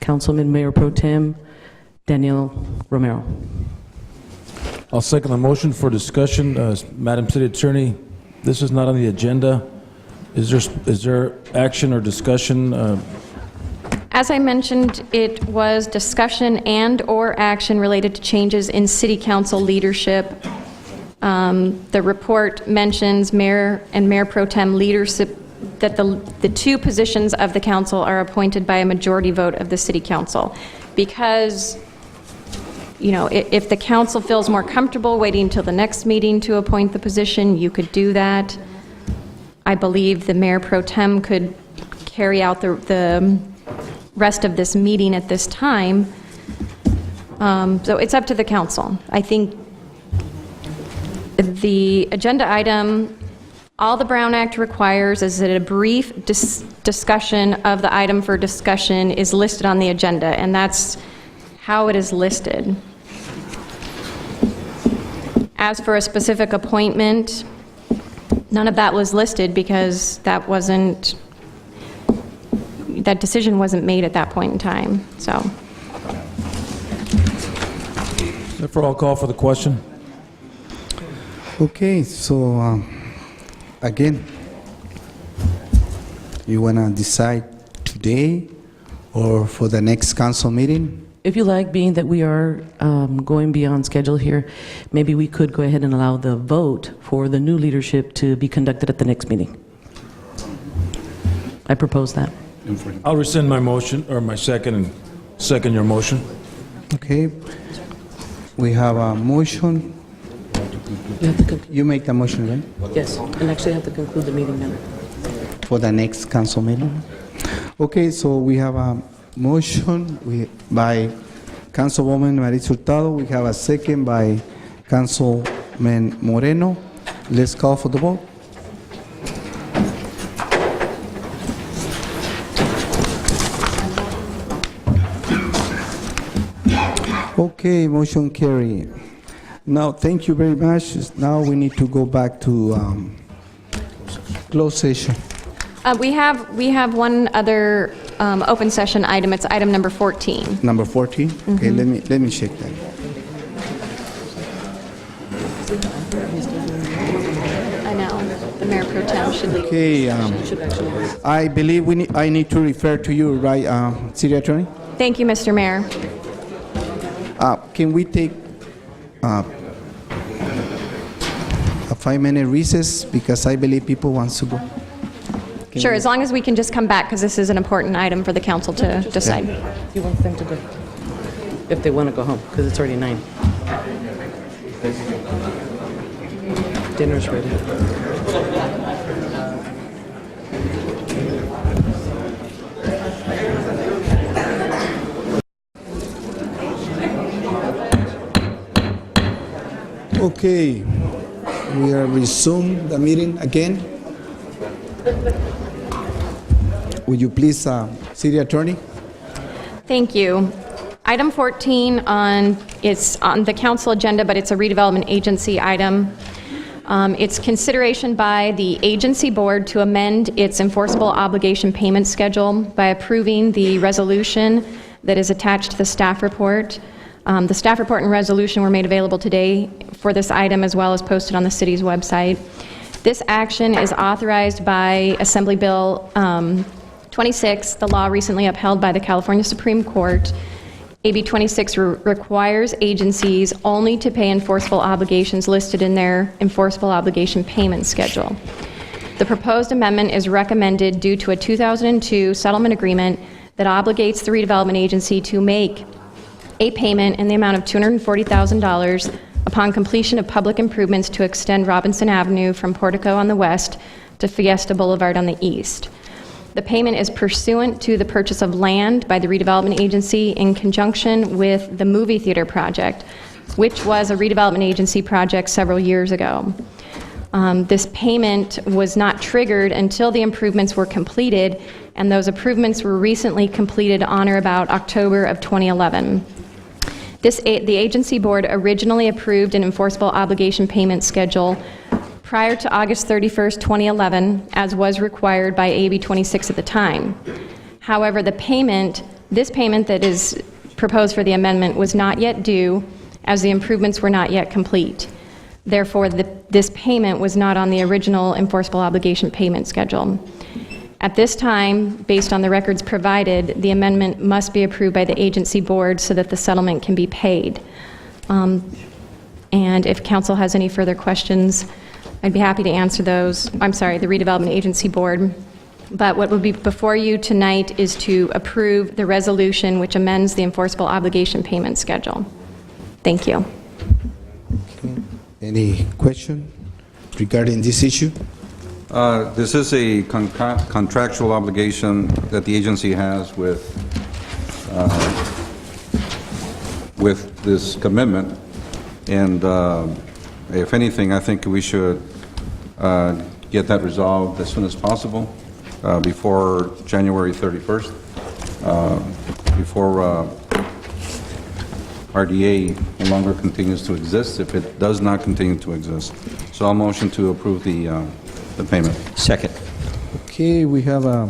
Councilman Mayor Pro Tem Daniel Romero. I'll second the motion for discussion. Madam City Attorney, this is not on the agenda. Is there action or discussion? As I mentioned, it was discussion and/or action related to changes in city council leadership. The report mentions mayor and mayor pro tem leadership, that the two positions of the council are appointed by a majority vote of the city council. Because, you know, if the council feels more comfortable waiting until the next meeting to appoint the position, you could do that. I believe the mayor pro tem could carry out the rest of this meeting at this time. So it's up to the council. I think the agenda item, all the Brown Act requires is that a brief discussion of the item for discussion is listed on the agenda, and that's how it is listed. As for a specific appointment, none of that was listed because that decision wasn't made at that point in time, so. Therefore, I'll call for the question. Okay, so again, you want to decide today or for the next council meeting? If you like, being that we are going beyond schedule here, maybe we could go ahead and allow the vote for the new leadership to be conducted at the next meeting. I propose that. I'll rescind my motion, or my second, and second your motion. Okay, we have a motion. You make the motion, right? Yes, and actually have to conclude the meeting now. For the next council meeting? Okay, so we have a motion by Councilwoman Maritza Hurtado. We have a second by Councilman Moreno. Let's call for the vote. Okay, motion carry. Now, thank you very much. Now we need to go back to closed session. We have one other open session item. It's item number 14. Number 14? Okay, let me check that. I know, the Mayor Pro Tem should leave. Okay, I believe I need to refer to you, right, City Attorney? Thank you, Mr. Mayor. Can we take a 5-minute recess, because I believe people want to go. Sure, as long as we can just come back, because this is an important item for the council to decide. You want them to go, if they want to go home, because it's already 9. Dinner's ready. Okay, we are resume the meeting again. Would you please, City Attorney? Thank you. Item 14 it's on the council agenda, but it's a redevelopment agency item. It's consideration by the agency board to amend its enforceable obligation payment schedule by approving the resolution that is attached to the staff report. The staff report and resolution were made available today for this item, as well as posted on the city's website. This action is authorized by Assembly Bill 26, the law recently upheld by the California Supreme Court. AB 26 requires agencies only to pay enforceable obligations listed in their enforceable obligation payment schedule. The proposed amendment is recommended due to a 2002 settlement agreement that obligates the redevelopment agency to make a payment in the amount of $240,000 upon completion of public improvements to extend Robinson Avenue from Portico on the west to Fiesta Boulevard on the east. The payment is pursuant to the purchase of land by the redevelopment agency in conjunction with the movie theater project, which was a redevelopment agency project several years ago. This payment was not triggered until the improvements were completed, and those improvements were recently completed on or about October of 2011. The agency board originally approved an enforceable obligation payment schedule prior to August 31st, 2011, as was required by AB 26 at the time. However, this payment that is proposed for the amendment was not yet due, as the improvements were not yet complete. Therefore, this payment was not on the original enforceable obligation payment schedule. At this time, based on the records provided, the amendment must be approved by the agency board so that the settlement can be paid. And if council has any further questions, I'd be happy to answer those. I'm sorry, the redevelopment agency board. But what would be before you tonight is to approve the resolution which amends the enforceable obligation payment schedule. Thank you. Any question regarding this issue? This is a contractual obligation that the agency has with this commitment, and if anything, I think we should get that resolved as soon as possible, before January 31st, before RDA no longer continues to exist if it does not continue to exist. So I'll motion to approve the payment. Second. Okay, we have a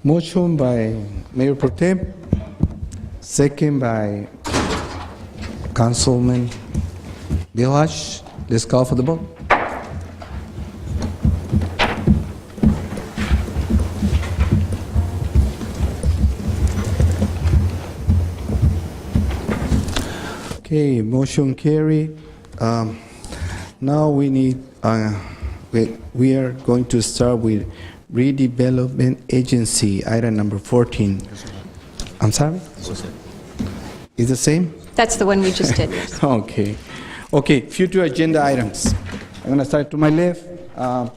motion by Mayor Pro Tem, second by Councilman Vilas. Let's call for the vote. Okay, motion carried. Now we need, we are going to start with redevelopment agency, item number 14. I'm sorry? Is the same? That's the one we just did. Okay. Okay, future agenda items. I'm going to start to my left.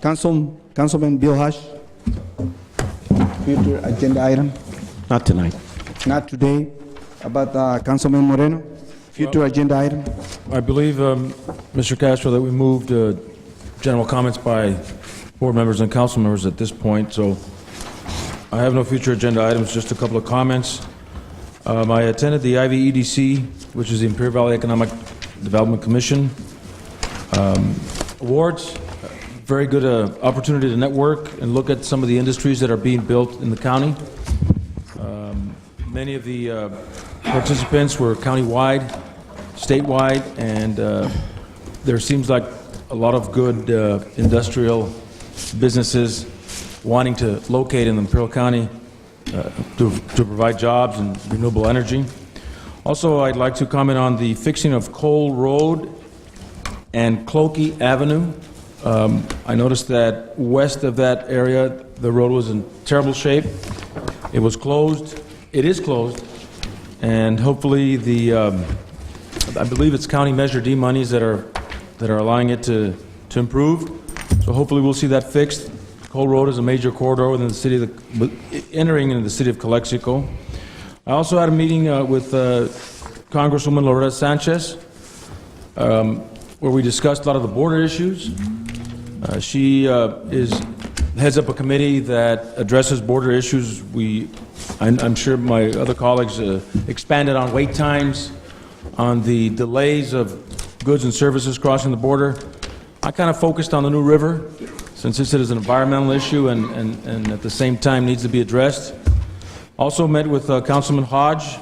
Councilman Bill Hush. Future agenda item. Not tonight. Not today. About Councilman Moreno. Future agenda item. I believe, Mr. Castro, that we moved general comments by board members and council members at this point, so I have no future agenda items, just a couple of comments. I attended the IVEDC, which is the Imperial Valley Economic Development Commission awards. Very good opportunity to network and look at some of the industries that are being built in the county. Many of the participants were county-wide, statewide, and there seems like a lot of good industrial businesses wanting to locate in Imperial County to provide jobs and renewable energy. Also, I'd like to comment on the fixing of Cole Road and Clokey Avenue. I noticed that west of that area, the road was in terrible shape. It was closed. It is closed. And hopefully I believe it's county Measure D monies that are allowing it to improve. So hopefully we'll see that fixed. Cole Road is a major corridor within the city entering into the city of Calexico. I also had a meeting with Congresswoman Loretta Sanchez, where we discussed a lot of the border issues. She heads up a committee that addresses border issues. I'm sure my other colleagues expanded on wait times, on the delays of goods and services crossing the border. I kind of focused on the New River, since this is an environmental issue and at the same time needs to be addressed. Also met with Councilman Hodge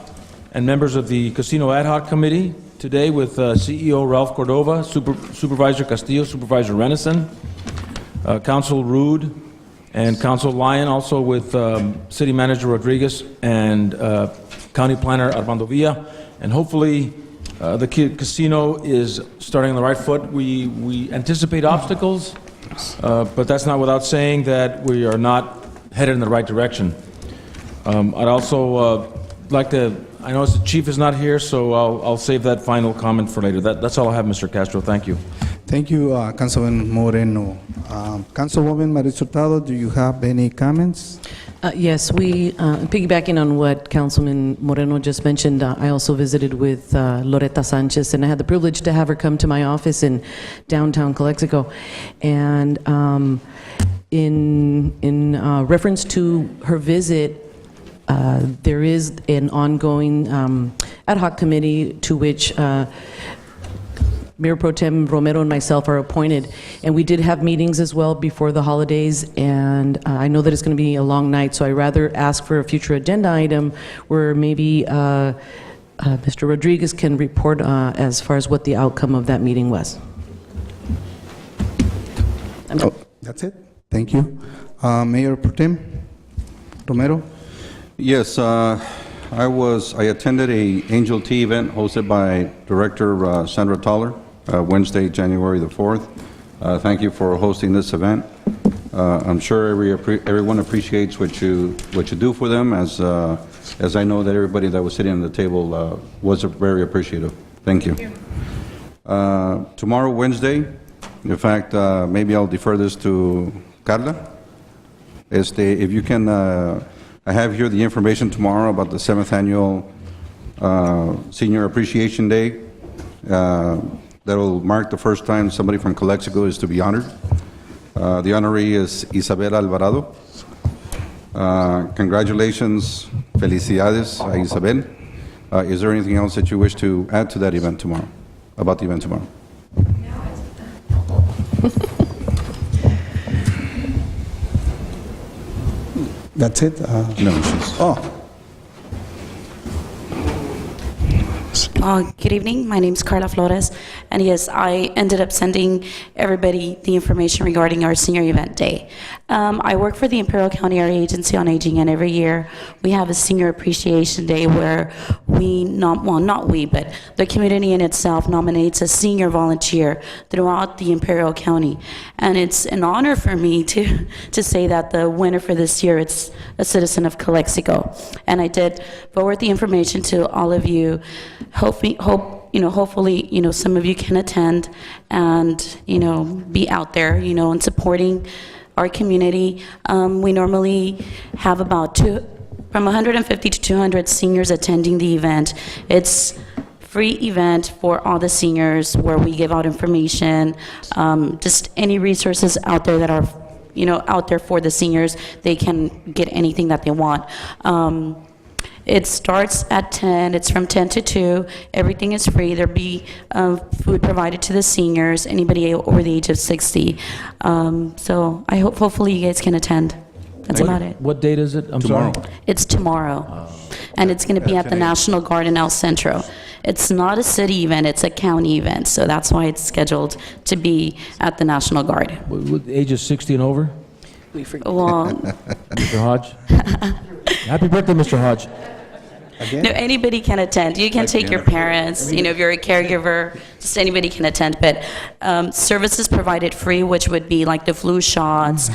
and members of the Casino Ad Hoc Committee today with CEO Ralph Cordova, Supervisor Castillo, Supervisor Renison, Council Rude, and Council Lyon, also with City Manager Rodriguez and County Planner Armando Villa. And hopefully the casino is starting on the right foot. We anticipate obstacles, but that's not without saying that we are not headed in the right direction. I'd also like to, I know the chief is not here, so I'll save that final comment for later. That's all I have, Mr. Castro. Thank you. Thank you, Councilman Moreno. Councilwoman Marisol Hurtado, do you have any comments? Yes, piggybacking on what Councilman Moreno just mentioned, I also visited with Loretta Sanchez, and I had the privilege to have her come to my office in downtown Calexico. And in reference to her visit, there is an ongoing ad hoc committee to which Mayor Pro Tem Romero and myself are appointed, and we did have meetings as well before the holidays, and I know that it's going to be a long night, so I'd rather ask for a future agenda item where maybe Mr. Rodriguez can report as far as what the outcome of that meeting was. That's it. Thank you. Mayor Pro Tem Romero? Yes, I attended a Angel Tea event hosted by Director Sandra Toller, Wednesday, January the 4th. Thank you for hosting this event. I'm sure everyone appreciates what you do for them, as I know that everybody that was sitting at the table was very appreciative. Thank you. Tomorrow, Wednesday, in fact, maybe I'll defer this to Carla. If you can, I have here the information tomorrow about the 7th Annual Senior Appreciation Day. That will mark the first time somebody from Calexico is to be honored. The honoree is Isabel Alvarado. Congratulations, felicidades a Isabel. Is there anything else that you wish to add to that event tomorrow, about the event tomorrow? That's it? No, she's... Oh. Good evening. My name is Carla Flores, and yes, I ended up sending everybody the information regarding our senior event day. I work for the Imperial County Area Agency on Aging, and every year we have a senior appreciation day where not we, but the community in itself nominates a senior volunteer throughout the Imperial County. And it's an honor for me to say that the winner for this year, it's a citizen of Calexico. And I did forward the information to all of you. Hopefully, some of you can attend and, be out there, and supporting our community. We normally have about from 150 to 200 seniors attending the event. It's free event for all the seniors where we give out information, just any resources out there that are, out there for the seniors. They can get anything that they want. It starts at 10, it's from 10 to 2, everything is free, there'll be food provided to the seniors, anybody over the age of 60. So I hopefully you guys can attend. That's about it. What date is it? Tomorrow. Sorry? It's tomorrow, and it's going to be at the National Guard in El Centro. It's not a city event, it's a county event, so that's why it's scheduled to be at the National Guard. With ages 60 and over? Well, Mr. Hodge? Happy birthday, Mr. Hodge. no, anybody can attend. You can take your parents, if you're a caregiver, just anybody can attend. But services provided free, which would be like the flu shots,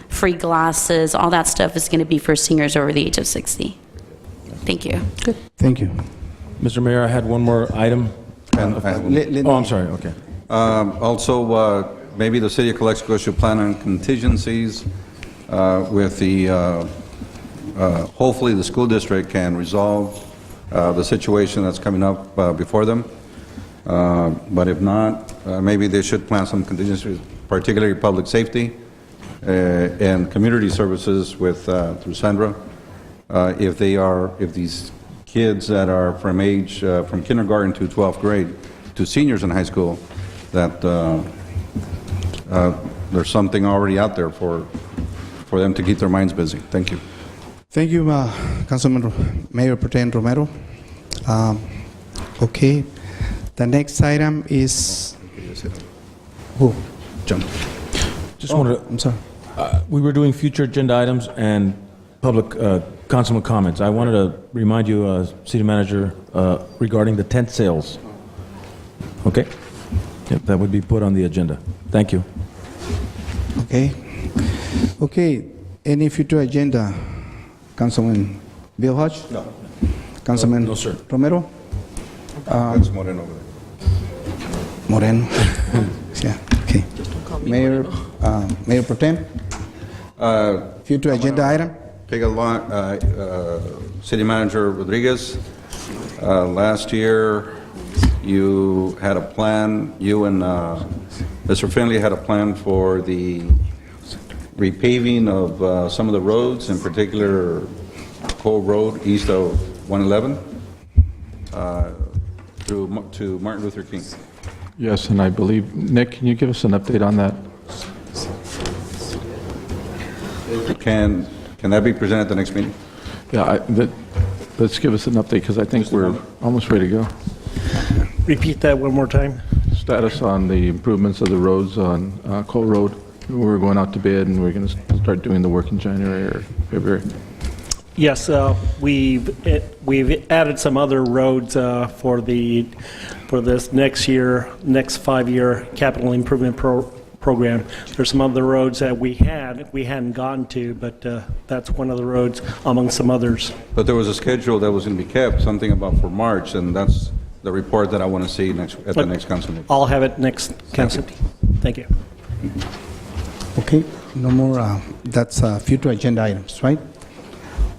free glasses, all that stuff is going to be for seniors over the age of 60. Thank you. Good. Thank you. Mr. Mayor, I had one more item. I'm sorry, okay. Also, maybe the city of Calexico should plan on contingencies with the, hopefully the school district can resolve the situation that's coming up before them. But if not, maybe they should plan some contingencies, particularly public safety and community services with through Sandra. If these kids that are from age from kindergarten to 12th grade to seniors in high school, that there's something already out there for them to keep their minds busy. Thank you. Thank you, Councilman Mayor Pro Tem Romero. Okay, the next item is... Who? John. Just wanted to... I'm sorry. We were doing future agenda items and public councilman comments. I wanted to remind you, City Manager, regarding the tent sales. Okay? Yep, that would be put on the agenda. Thank you. Okay. Okay, any future agenda? Councilman Bill Hodge? No. Councilman No, sir. Romero? That's Moreno over there. Moreno. Yeah, okay. Mayor Pro Tem? Future agenda item? Take a lot, City Manager Rodriguez, last year you had a plan, you and Mr. Finley had a plan for the repaving of some of the roads, in particular Cole Road east of 111 through to Martin Luther King. Yes, and I believe, Nick, can you give us an update on that? Can that be presented at the next meeting? Yeah, let's give us an update, because I think we're almost ready to go. Repeat that one more time. Status on the improvements of the roads on Cole Road. We're going out to bid, and we're going to start doing the work in January or February. Yes, we've added some other roads for this next 5-year capital improvement program. There's some other roads that we hadn't gotten to, but that's one of the roads among some others. But there was a schedule that was going to be kept, something about for March, and that's the report that I want to see at the next council meeting. I'll have it next council meeting. Thank you. Okay, no more, that's future agenda items, right?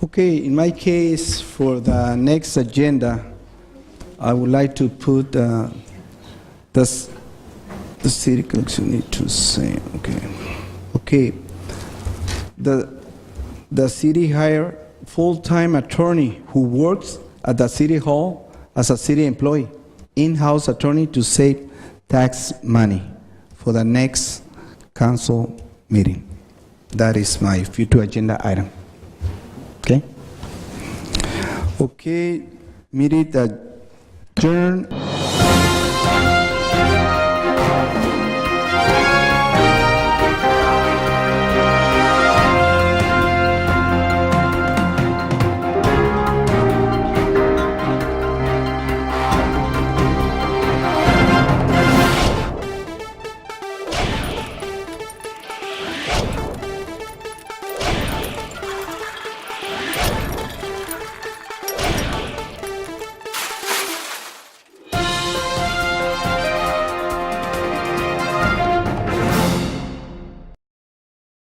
Okay, in my case, for the next agenda, I would like to put the city collection need to say, okay. The city hire full-time attorney who works at the City Hall as a city employee, in-house attorney to save tax money for the next council meeting. That is my future agenda item. Okay? Okay, meeting adjourned.